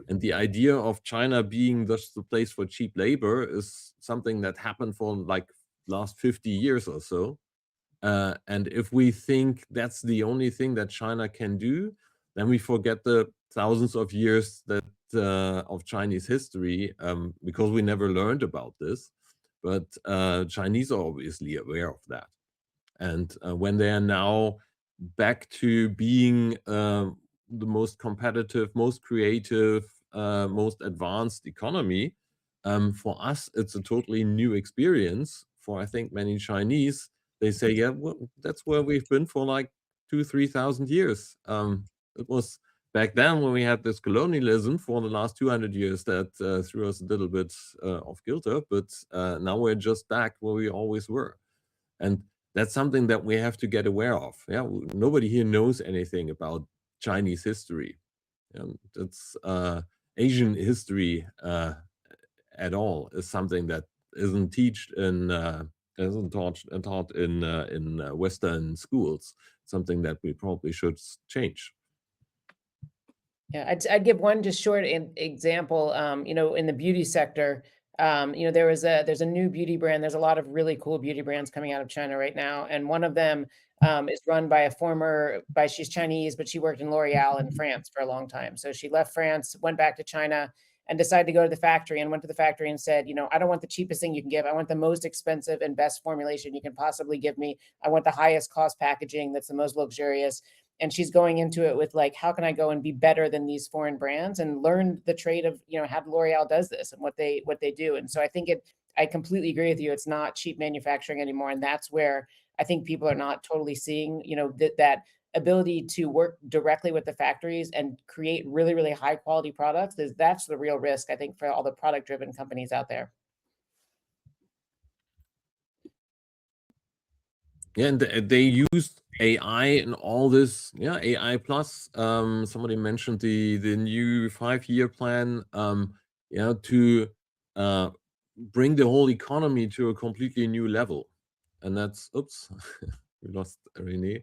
And the idea of China being just the place for cheap labor is something that happened for like last 50 years or so. And if we think that's the only thing that China can do, then we forget the thousands of years that of Chinese history, because we never learned about this. But Chinese are obviously aware of that. And when they are now back to being the most competitive, most creative, most advanced economy, for us, it's a totally new experience. For, I think, many Chinese, they say, yeah, well, that's where we've been for like 2,000-3,000 years. It was back then when we had this colonialism for the last 200 years that threw us a little bit off kilter, but now we're just back where we always were. And that's something that we have to get aware of. Yeah, nobody here knows anything about Chinese history. It's Asian history at all is something that isn't taught in Western schools. Something that we probably should change. Yeah, I'd give one just short example. In the beauty sector, there's a new beauty brand. There's a lot of really cool beauty brands coming out of China right now, and one of them is run by she's Chinese, but she worked in L'Oreal in France for a long time. So she left France, went back to China, and decided to go to the factory, and went to the factory and said, I don't want the cheapest thing you can give. I want the most expensive and best formulation you can possibly give me. I want the highest cost packaging that's the most luxurious. And she's going into it with like, how can I go and be better than these foreign brands, and learn the trade of, how L'Oreal does this and what they do. And so I completely agree with you. It's not cheap manufacturing anymore. And that's where I think people are not totally seeing, that ability to work directly with the factories and create really, really high quality products. That's the real risk, I think, for all the product driven companies out there. Yeah, and they used AI and all this. Yeah, AI plus. Somebody mentioned the new 5-year plan. To bring the whole economy to a completely new level, and that's we lost Rene.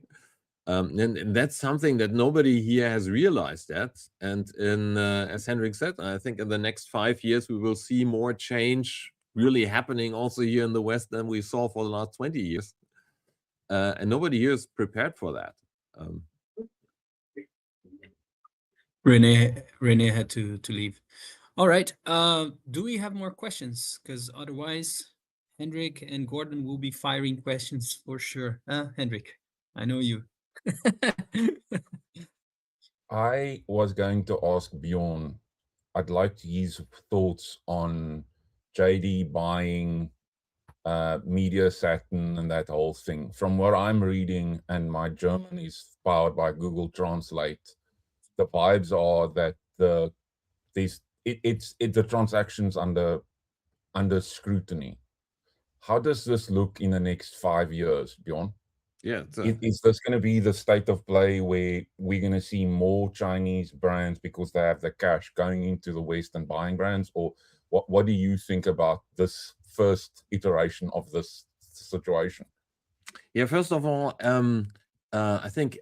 And that's something that nobody here has realized that. And as Hendrik said, I think in the next 5 years we will see more change really happening also here in the West than we saw for the last 20 years. And nobody here is prepared for that. Rene had to leave. All right. Do we have more questions? Because otherwise, Hendrik and Gordon will be firing questions for sure. Hendrik, I know you. I was going to ask Bjorn, I'd like his thoughts on JD buying Media Saturn and that whole thing. From what I'm reading, and my German is powered by Google Translate, the vibes are that the transactions under scrutiny. How does this look in the next 5 years, Bjorn? Yeah, Is this going to be the state of play where we're going to see more Chinese brands because they have the cash going into the West and buying brands? Or what do you think about this first iteration of this situation? Yeah, first of all, I think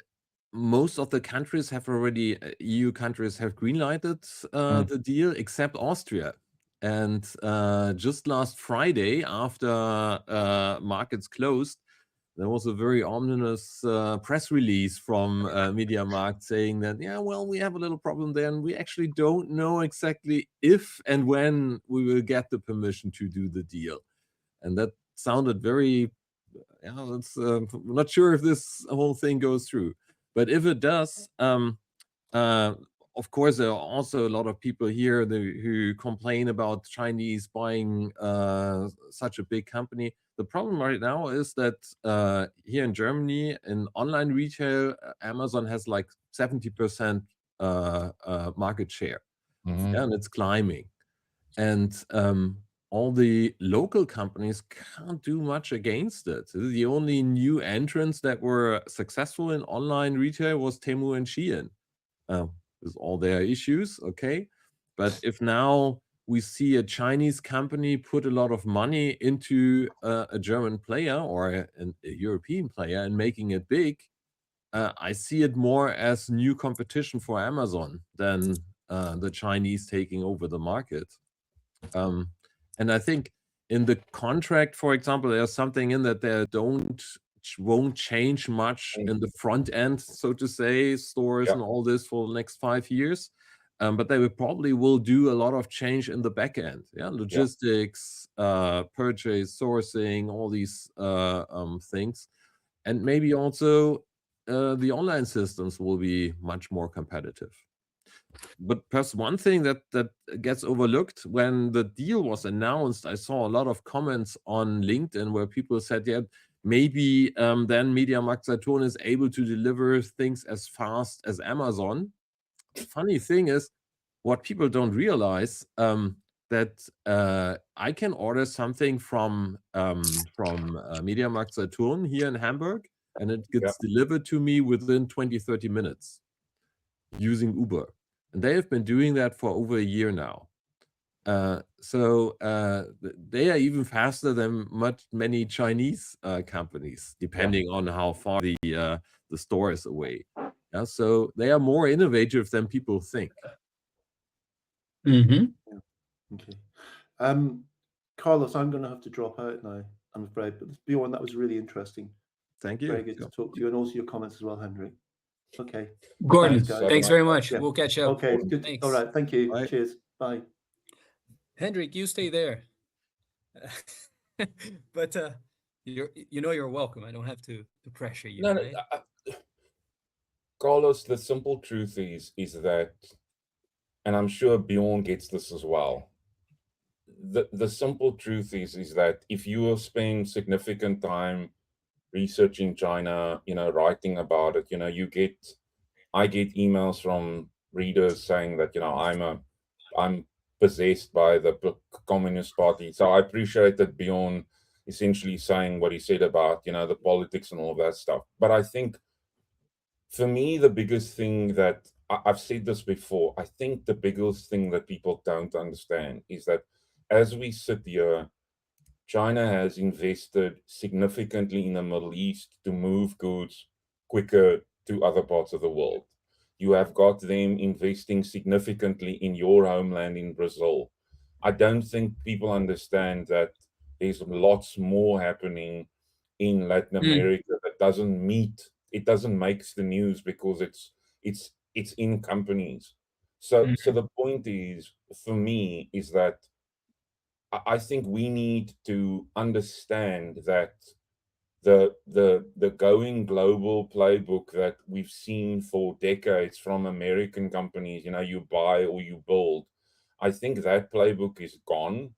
most of the countries have already, EU countries have greenlighted the deal, except Austria. And just last Friday, after markets closed, there was a very ominous press release from MediaMarkt saying that, yeah, well, we have a little problem there, and we actually don't know exactly if and when we will get the permission to do the deal. And that sounded very, not sure if this whole thing goes through. But if it does, of course, there are also a lot of people here who complain about Chinese buying such a big company. The problem right now is that here in Germany, in online retail, Amazon has like 70% market share, and it's climbing. And all the local companies can't do much against it. The only new entrants that were successful in online retail was Temu and Shein. With all their issues, okay? But if now we see a Chinese company put a lot of money into a German player or a European player and making it big, I see it more as new competition for Amazon than the Chinese taking over the market. And I think in the contract, for example, there's something in that they won't change much in the front end, so to say, stores and all this for the next 5 years. But they probably will do a lot of change in the back end. Yeah, logistics, purchase, sourcing, all these things. And maybe also the online systems will be much more competitive. But perhaps one thing that gets overlooked, when the deal was announced, I saw a lot of comments on LinkedIn where people said, yeah, maybe then MediaMarkt Saturn is able to deliver things as fast as Amazon. The funny thing is, what people don't realize, that I can order something from MediaMarkt Saturn here in Hamburg, and it gets delivered to me within 20-30 minutes using Uber. And they have been doing that for over a year now. So they are even faster than many Chinese companies, depending on how far the store is away. Yeah, so they are more innovative than people think. Mm-hmm. Yeah. Okay. Carlos, I'm going to have to drop out now, I'm afraid. But Bjorn, that was really interesting. Thank you. Very good to talk to you, and also your comments as well, Henrik. Okay. Gordon, thanks very much. Yeah. We'll catch up. Okay, good. Thanks. All right. Thank you. Bye. Cheers. Bye. Henrik, you stay there. But you're welcome. I don't have to pressure you. No, right? Carlos, the simple truth is that, and I'm sure Bjorn gets this as well. The simple truth is that if you have spent significant time researching China, writing about it, I get emails from readers saying that, I'm possessed by the Communist Party. So I appreciate that Bjorn essentially saying what he said about, the politics and all of that stuff. But I think for me, the biggest thing that I've said this before, I think the biggest thing that people don't understand is that as we sit here, China has invested significantly in the Middle East to move goods quicker to other parts of the world. You have got them investing significantly in your homeland in Brazil. I don't think people understand that there's lots more happening in Latin America that doesn't make the news because it's in companies. So the point is, for me, is that I think we need to understand that the going global playbook that we've seen for decades from American companies, you buy or you build, I think that playbook is gone.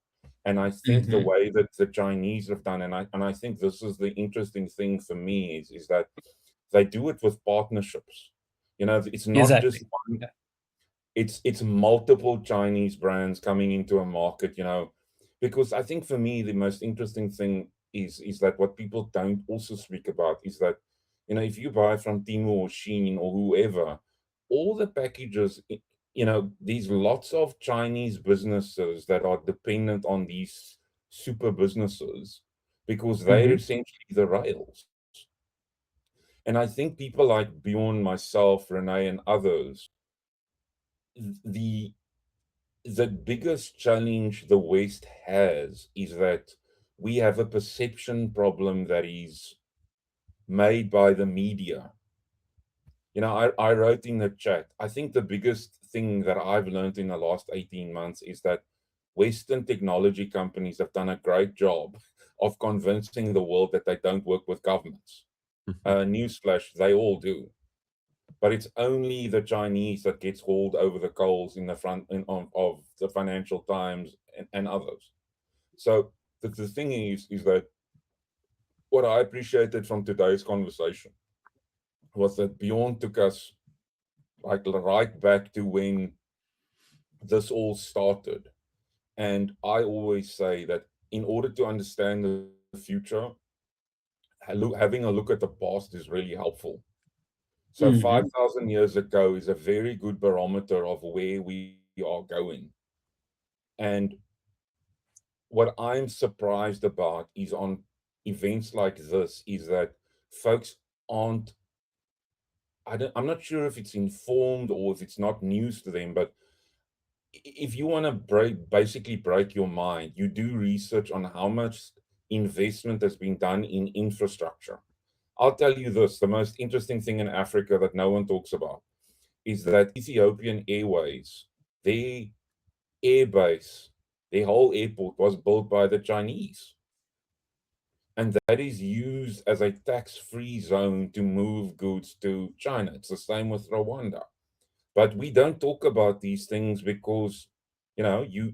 And I think the Mhm. way that the Chinese have done, and I think this is the interesting thing for me, is that they do it with partnerships. You know, it's not just Exactly. one, Yeah. it's multiple Chinese brands coming into a market, you know, because I think for me the most interesting thing is that what people don't also speak about is that, you know, if you buy from Temu or Shein or whoever, all the packages, you know, there's lots of Chinese businesses that are dependent on these super businesses because they're Mhm. essentially the rails. And I think people like Bjorn, myself, Rene, and others, the the biggest challenge the West has is that we have a perception problem that is made by the media. You know, I wrote in the chat, I think the biggest thing that I've learned in the last 18 months is that Western technology companies have done a great job of convincing the world that they don't work with governments. Newsflash, they all do. But it's only the Chinese that gets hauled over the coals in the front of the Financial Times and others. So the thing is that what I appreciated from today's conversation was that Bjorn took us like right back to when this all started. And I always say that in order to understand the future, having a look at the past is really helpful. So Mhm. 5,000 years ago is a very good barometer of where we are going. And what I'm surprised about is on events like this is that folks aren't, I'm not sure if it's informed or if it's not news to them, but if you want to basically break your mind, you do research on how much investment has been done in infrastructure. I'll tell you this, the most interesting thing in Africa that no one talks about is that Ethiopian Airways, their airbase, their whole airport was built by the Chinese. And that is used as a tax-free zone to move goods to China. It's the same with Rwanda. But we don't talk about these things because, you know, you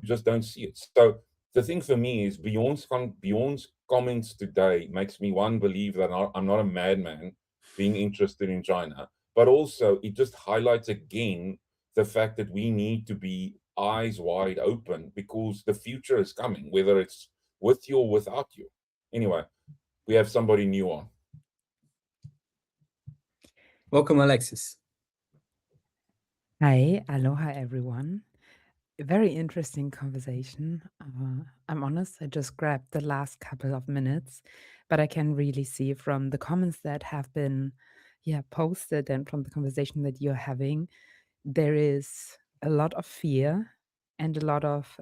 just don't see it. So the thing for me is Bjorn's comments today makes me, one, believe that I'm not a madman being interested in China, but also it just highlights again the fact that we need to be eyes wide open because the future is coming, whether it's with you or without you. Anyway, we have somebody new on. Welcome, Alexis. Hi, aloha everyone. A very interesting conversation. I'm honest, I just grabbed the last couple of minutes, but I can really see from the comments that have been posted and from the conversation that you're having, there is a lot of fear and a lot of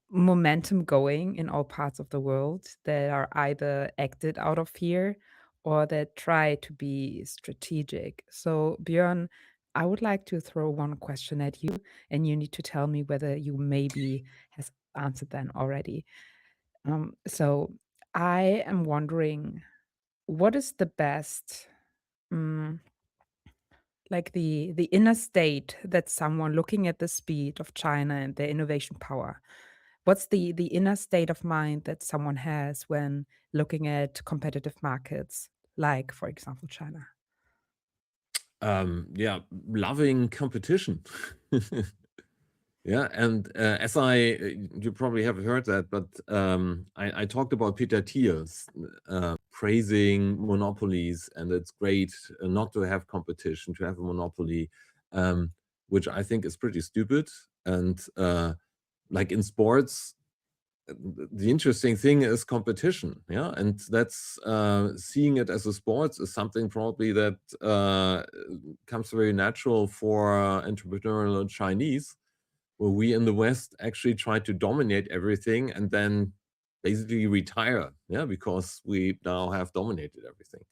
momentum going in all parts of the world that are either acted out of fear or that try to be strategic. So, Bjorn, I would like to throw one question at you, and you need to tell me whether you maybe has answered that already. So, I am wondering, what is the best, mm, like the inner state that someone looking at the speed of China and their innovation power, what's the inner state of mind that someone has when looking at competitive markets, like, for example, China? Yeah, loving competition. Yeah, and as you probably have heard that, but I talked about Peter Thiel's praising monopolies, and it's great not to have competition, to have a monopoly, which I think is pretty stupid. And like in sports, the interesting thing is competition, yeah, and that's seeing it as a sport is something probably that comes very natural for entrepreneurial Chinese, where we in the West actually try to dominate everything and then basically retire, yeah, because we now have dominated everything.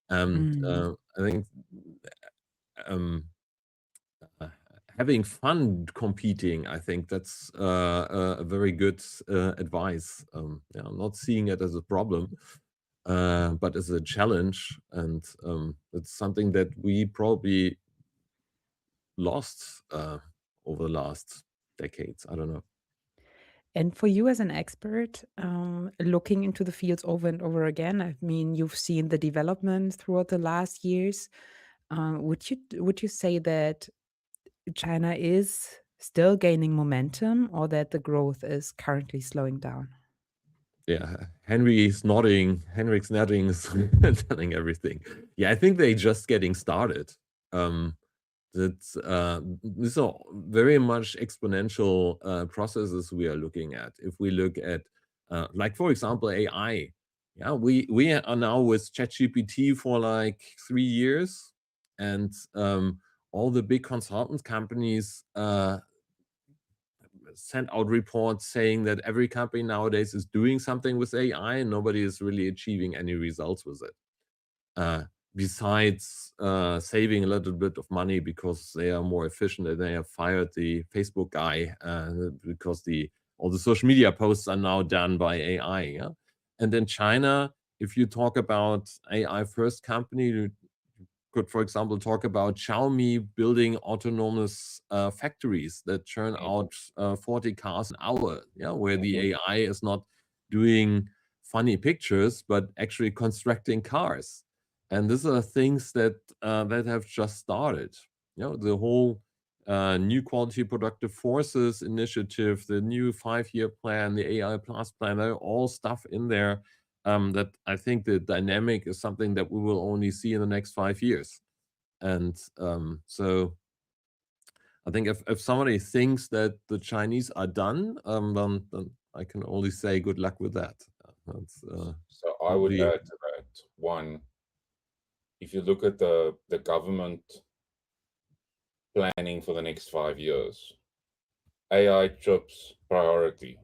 And I think having fun competing, I think that's a very good advice. Yeah, not seeing it as a problem, but as a challenge, and it's something that we probably lost over the last decades. I don't know. And for you as an expert, looking into the fields over and over again, I mean, you've seen the development throughout the last years. Would you say that China is still gaining momentum, or that the growth is currently slowing down? Yeah, Henry's nodding, is telling everything. Yeah, I think they're just getting started. These are very much exponential processes we are looking at. If we look at, like, for example, AI, yeah, we are now with ChatGPT for like 3 years, and all the big consultant companies sent out reports saying that every company nowadays is doing something with AI and nobody is really achieving any results with it. Besides saving a little bit of money because they are more efficient and they have fired the Facebook guy because all the social media posts are now done by AI. Yeah? And in China, if you talk about AI first company, you could, for example, talk about Xiaomi building autonomous factories that churn out 40 cars an hour, yeah, where the AI is not doing funny pictures, but actually constructing cars. And these are things that that have just started. You know, the whole new quality productive forces initiative, the new 5-year plan, the AI plus plan, they're all stuff in there that I think the dynamic is something that we will only see in the next 5 years. And so I think if somebody thinks that the Chinese are done, then I can only say good luck with that. So I would add to that, one, if you look at the government planning for the next 5 years, AI chips priority,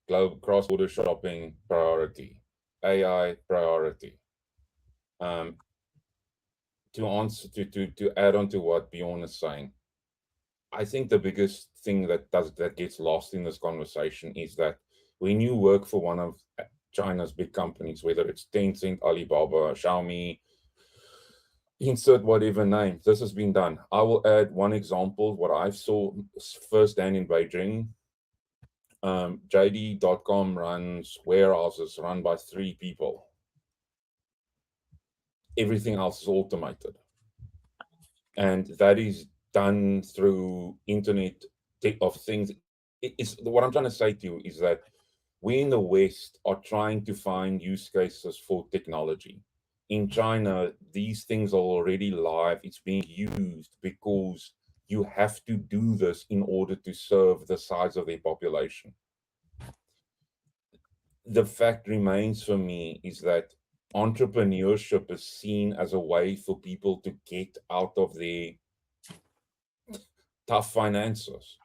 global cross-border shopping priority, AI priority. To add on to what Bjorn is saying, I think the biggest thing that gets lost in this conversation is that when you work for one of China's big companies, whether it's Tencent, Alibaba, Xiaomi, insert whatever name, this has been done. I will add one example, what I saw firsthand in Beijing. JD.com runs warehouses run by 3 people. Everything else is automated. And that is done through Internet of Things. What I'm trying to say to you is that we in the West are trying to find use cases for technology. In China, these things are already live. It's being used because you have to do this in order to serve the size of their population. The fact remains for me is that entrepreneurship is seen as a way for people to get out of their tough finances.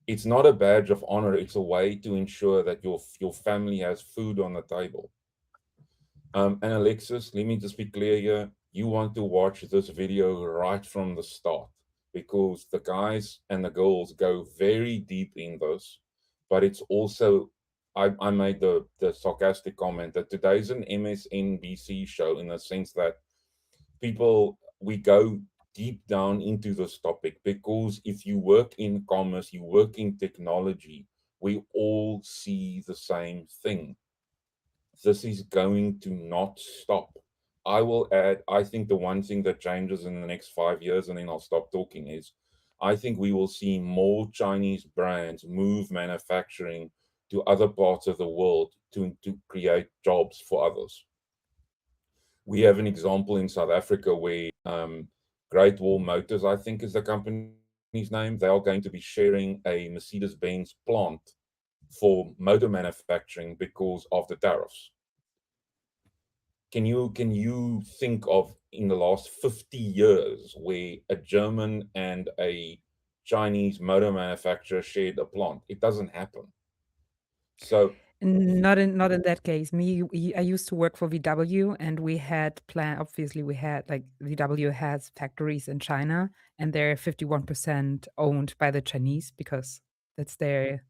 It's not a badge of honor. It's a way to ensure that your family has food on the table. And Alexis, let me just be clear here. You want to watch this video right from the start because the guys and the girls go very deep in this, but it's also, I made the sarcastic comment that today's an MSNBC show in the sense that we go deep down into this topic because if you work in commerce, you work in technology, we all see the same thing. This is going to not stop. I will add, I think the one thing that changes in the next 5 years, and then I'll stop talking, is I think we will see more Chinese brands move manufacturing to other parts of the world to create jobs for others. We have an example in South Africa where Great Wall Motors, I think is the company's name, they are going to be sharing a Mercedes-Benz plant for motor manufacturing because of the tariffs. Can you think of in the last 50 years where a German and a Chinese motor manufacturer shared a plant? It doesn't happen. So Not in that case. I used to work for VW, and we had obviously we had, like, VW has factories in China, and they're 51% owned by the Chinese because that's their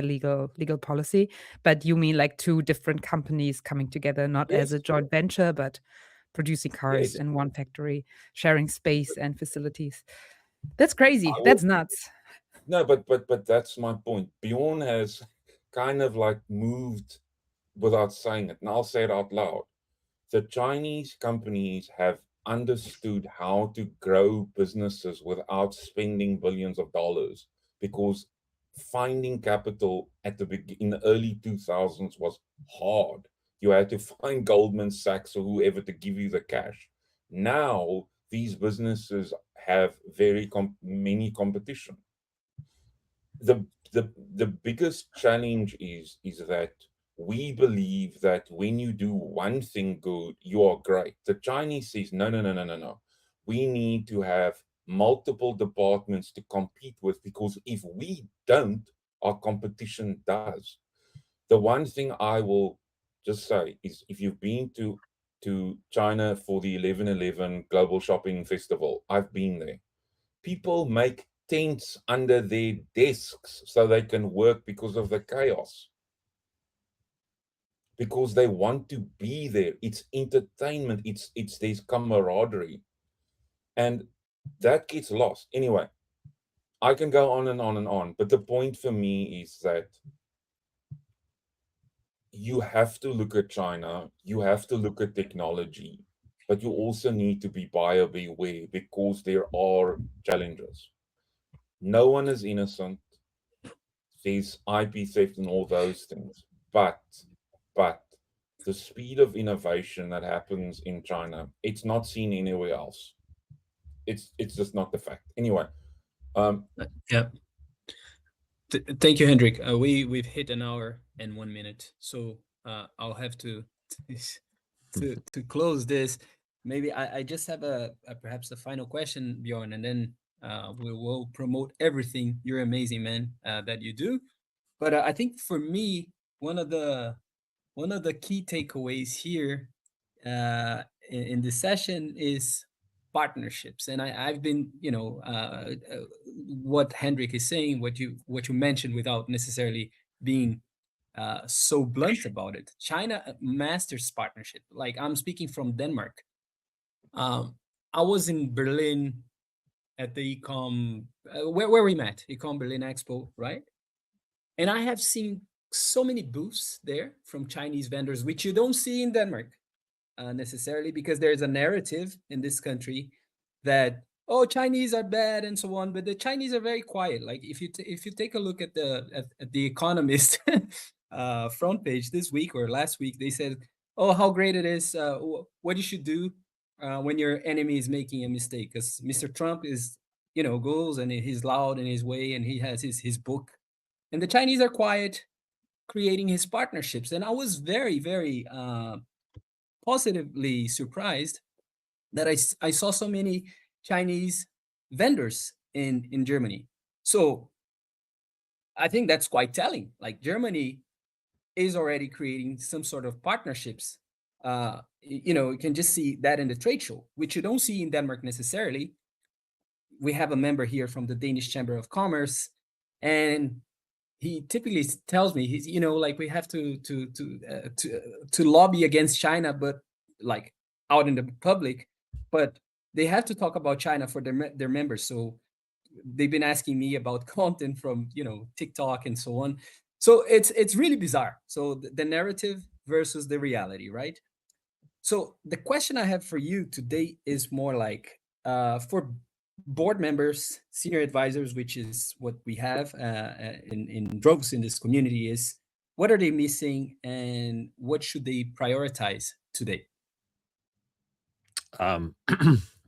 legal policy. But you mean like 2 different companies coming together, not as a joint venture, but producing cars in one factory, sharing space and facilities. That's crazy. That's nuts. No, but that's my point. Bjorn has kind of like moved without saying it, and I'll say it out loud. The Chinese companies have understood how to grow businesses without spending billions of dollars, because finding capital in the early 2000s was hard. You had to find Goldman Sachs or whoever to give you the cash. Now these businesses have many competition. The biggest challenge is that we believe that when you do one thing good, you are great. The Chinese says, no. We need to have multiple departments to compete with, because if we don't, our competition does. The one thing I will just say is, if you've been to China for the 11/11 Global Shopping Festival, I've been there. People make tents under their desks so they can work because of the chaos. Because they want to be there. It's entertainment. It's there's camaraderie. And that gets lost. Anyway, I can go on and on and on. But the point for me is that you have to look at China. You have to look at technology. But you also need to be buyer beware, because there are challenges. No one is innocent. There's IP theft and all those things. But the speed of innovation that happens in China, it's not seen anywhere else. It's just not the fact. Anyway. Yeah. Thank you, Hendrik. We've hit an hour and 1 minute, so I'll have to close this. Maybe I just have perhaps a final question, Bjorn, and then we will promote everything you're amazing, man, that you do. But I think for me, one of the key takeaways here in this session is partnerships. And I've been, what Hendrik is saying, what you mentioned, without necessarily being so blunt about it. China masters partnership. Like, I'm speaking from Denmark. I was in Berlin at the Ecom, where we met, Ecom Berlin Expo, right? And I have seen so many booths there from Chinese vendors, which you don't see in Denmark necessarily, because there's a narrative in this country that, oh, Chinese are bad and so on. But the Chinese are very quiet. Like, if you take a look at the Economist front page this week or last week, they said, oh, how great it is, what you should do when your enemy is making a mistake, because Mr. Trump is, goes and he's loud in his way, and he has his book, and the Chinese are quiet, creating his partnerships. And I was very, very positively surprised that I saw so many Chinese vendors in Germany. So I think that's quite telling. Like, Germany is already creating some sort of partnerships. You can just see that in the trade show, which you don't see in Denmark necessarily. We have a member here from the Danish Chamber of Commerce, and he typically tells me, he's, like, we have to lobby against China, but like out in the public, but they have to talk about China for their members. So they've been asking me about content from, TikTok and so on. So it's really bizarre. So the narrative versus the reality, right? So the question I have for you today is more like, for board members, senior advisors, which is what we have in Droves in this community, is what are they missing and what should they prioritize today?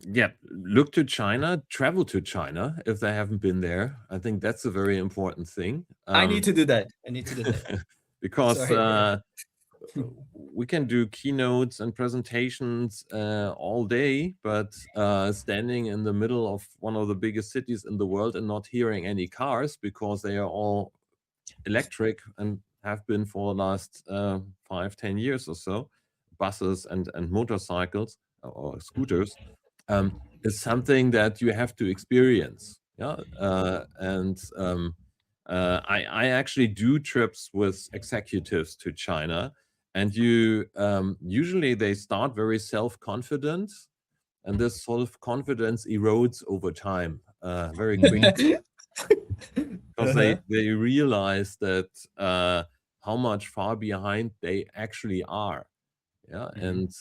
Yeah, look to China, travel to China if they haven't been there. I think that's a very important thing. I need to do that. Because we can do keynotes and presentations all day, but standing in the middle of one of the biggest cities in the world and not hearing any cars, because they are all electric and have been for the last 5-10 years or so, buses and motorcycles or scooters, is something that you have to experience. Yeah, I actually do trips with executives to China, and usually they start very self-confident, and this self-confidence erodes over time very quickly. Because they realize that how much far behind they actually are. Yeah, and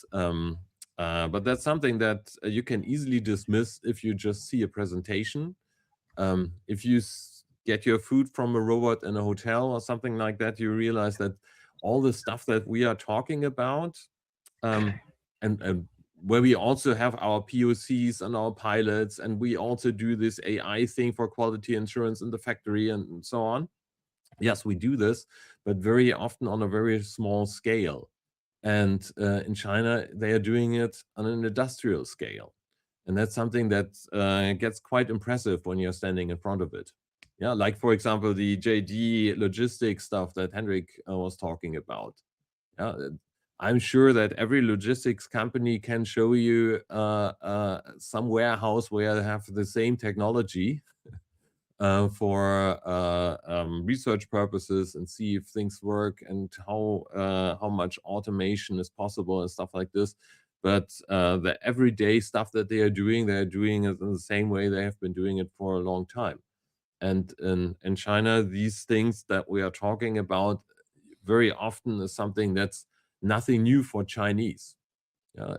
but that's something that you can easily dismiss if you just see a presentation. If you get your food from a robot in a hotel or something like that, you realize that all the stuff that we are talking about, and where we also have our POCs and our pilots, and we also do this AI thing for quality assurance in the factory and so on. Yes, we do this, but very often on a very small scale. And in China, they are doing it on an industrial scale. And that's something that gets quite impressive when you're standing in front of it. Yeah, like, for example, the JD logistics stuff that Henrik was talking about. Yeah, I'm sure that every logistics company can show you some warehouse where they have the same technology for research purposes and see if things work and how much automation is possible and stuff like this. But the everyday stuff that they're doing it in the same way they have been doing it for a long time. And in China, these things that we are talking about very often is something that's nothing new for Chinese.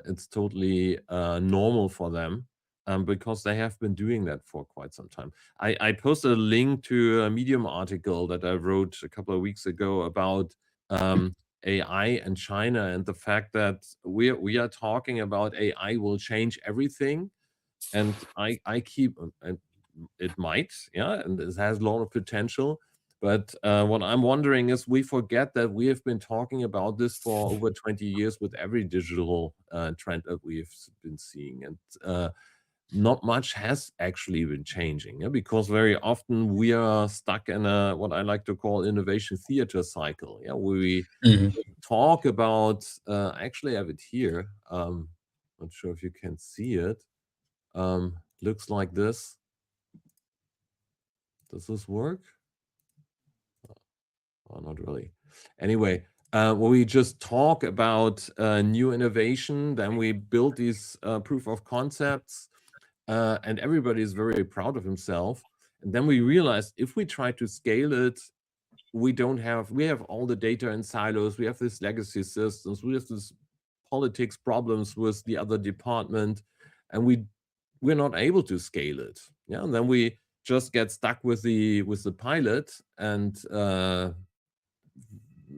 It's totally normal for them. Because they have been doing that for quite some time. I posted a link to a Medium article that I wrote a couple of weeks ago about AI and China, and the fact that we are talking about AI will change everything. And I keep, and it might, yeah, and it has a lot of potential. But what I'm wondering is we forget that we have been talking about this for over 20 years with every digital trend that we've been seeing. And not much has actually been changing, yeah? Because very often we are stuck in a what I like to call innovation theater cycle. Yeah, we talk about. I actually have it here. Not sure if you can see it. Looks like this. Does this work? Oh, not really. Anyway, when we just talk about new innovation, then we build these proof of concepts. And everybody is very proud of himself. And then we realize if we try to scale it, we have all the data in silos, we have this legacy systems, we have this politics problems with the other department, and we're not able to scale it. Yeah, and then we just get stuck with the pilot and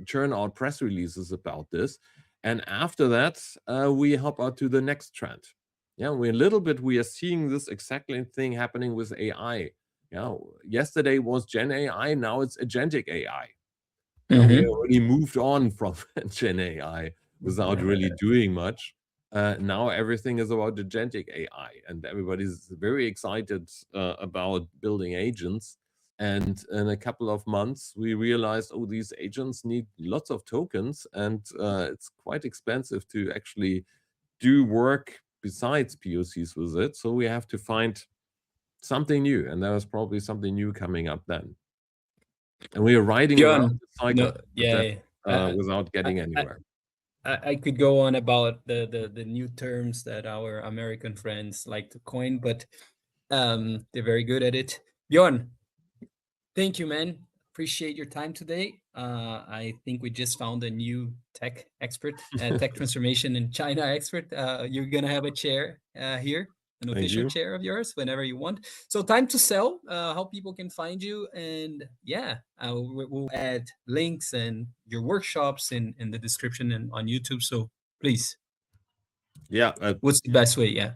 churn out press releases about this. And after that, we hop out to the next trend. Yeah, we are seeing this exactly thing happening with AI. Yeah, yesterday was Gen AI, now it's agentic AI. We already moved on from Gen AI without really doing much. Now everything is about agentic AI, and everybody's very excited about building agents. And in a couple of months, we realized, oh, these agents need lots of tokens, and it's quite expensive to actually do work besides POCs with it. So we have to find something new, and there was probably something new coming up then. And we are riding around the cycle without getting anywhere. I could go on about the new terms that our American friends like to coin, but they're very good at it. Bjorn, thank you, man. Appreciate your time today. I think we just found a new tech expert, tech transformation in China expert. You're gonna have a chair here, an official chair of yours whenever you want. So time to sell, how people can find you. And yeah, we'll add links and your workshops in the description and on YouTube. So please. Yeah. What's the best way? Yeah.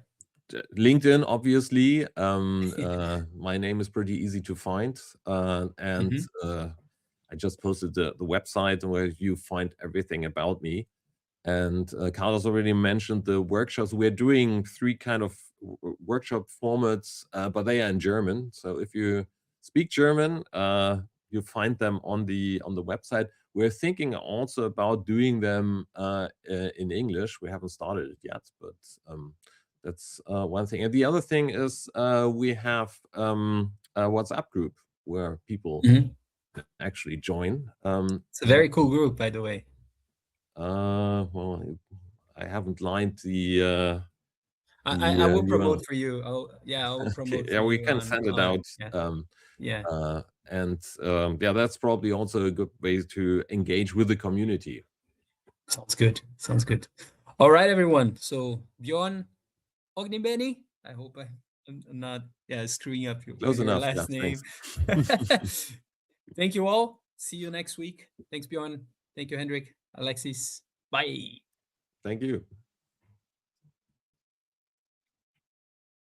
LinkedIn, obviously. My name is pretty easy to find. And I just posted the website where you find everything about me. And Carlos already mentioned the workshops. We're doing 3 kind of workshop formats, but they are in German. So if you speak German, you find them on the website. We're thinking also about doing them in English. We haven't started it yet, but that's one thing. And the other thing is we have a WhatsApp group where people actually join. It's a very cool group, by the way. Well, I haven't lined the. I will promote for you. I will promote. Okay. Yeah, we can send it out. And yeah, that's probably also a good way to engage with the community. Sounds good. Sounds good. All right, everyone. So Bjorn, Ognibeni. I hope I'm not screwing up Close your enough. last Yeah, name. Thank you all. See you next week. Thanks, Bjorn. Thank you, Hendrik, Alexis. Bye. Thank you.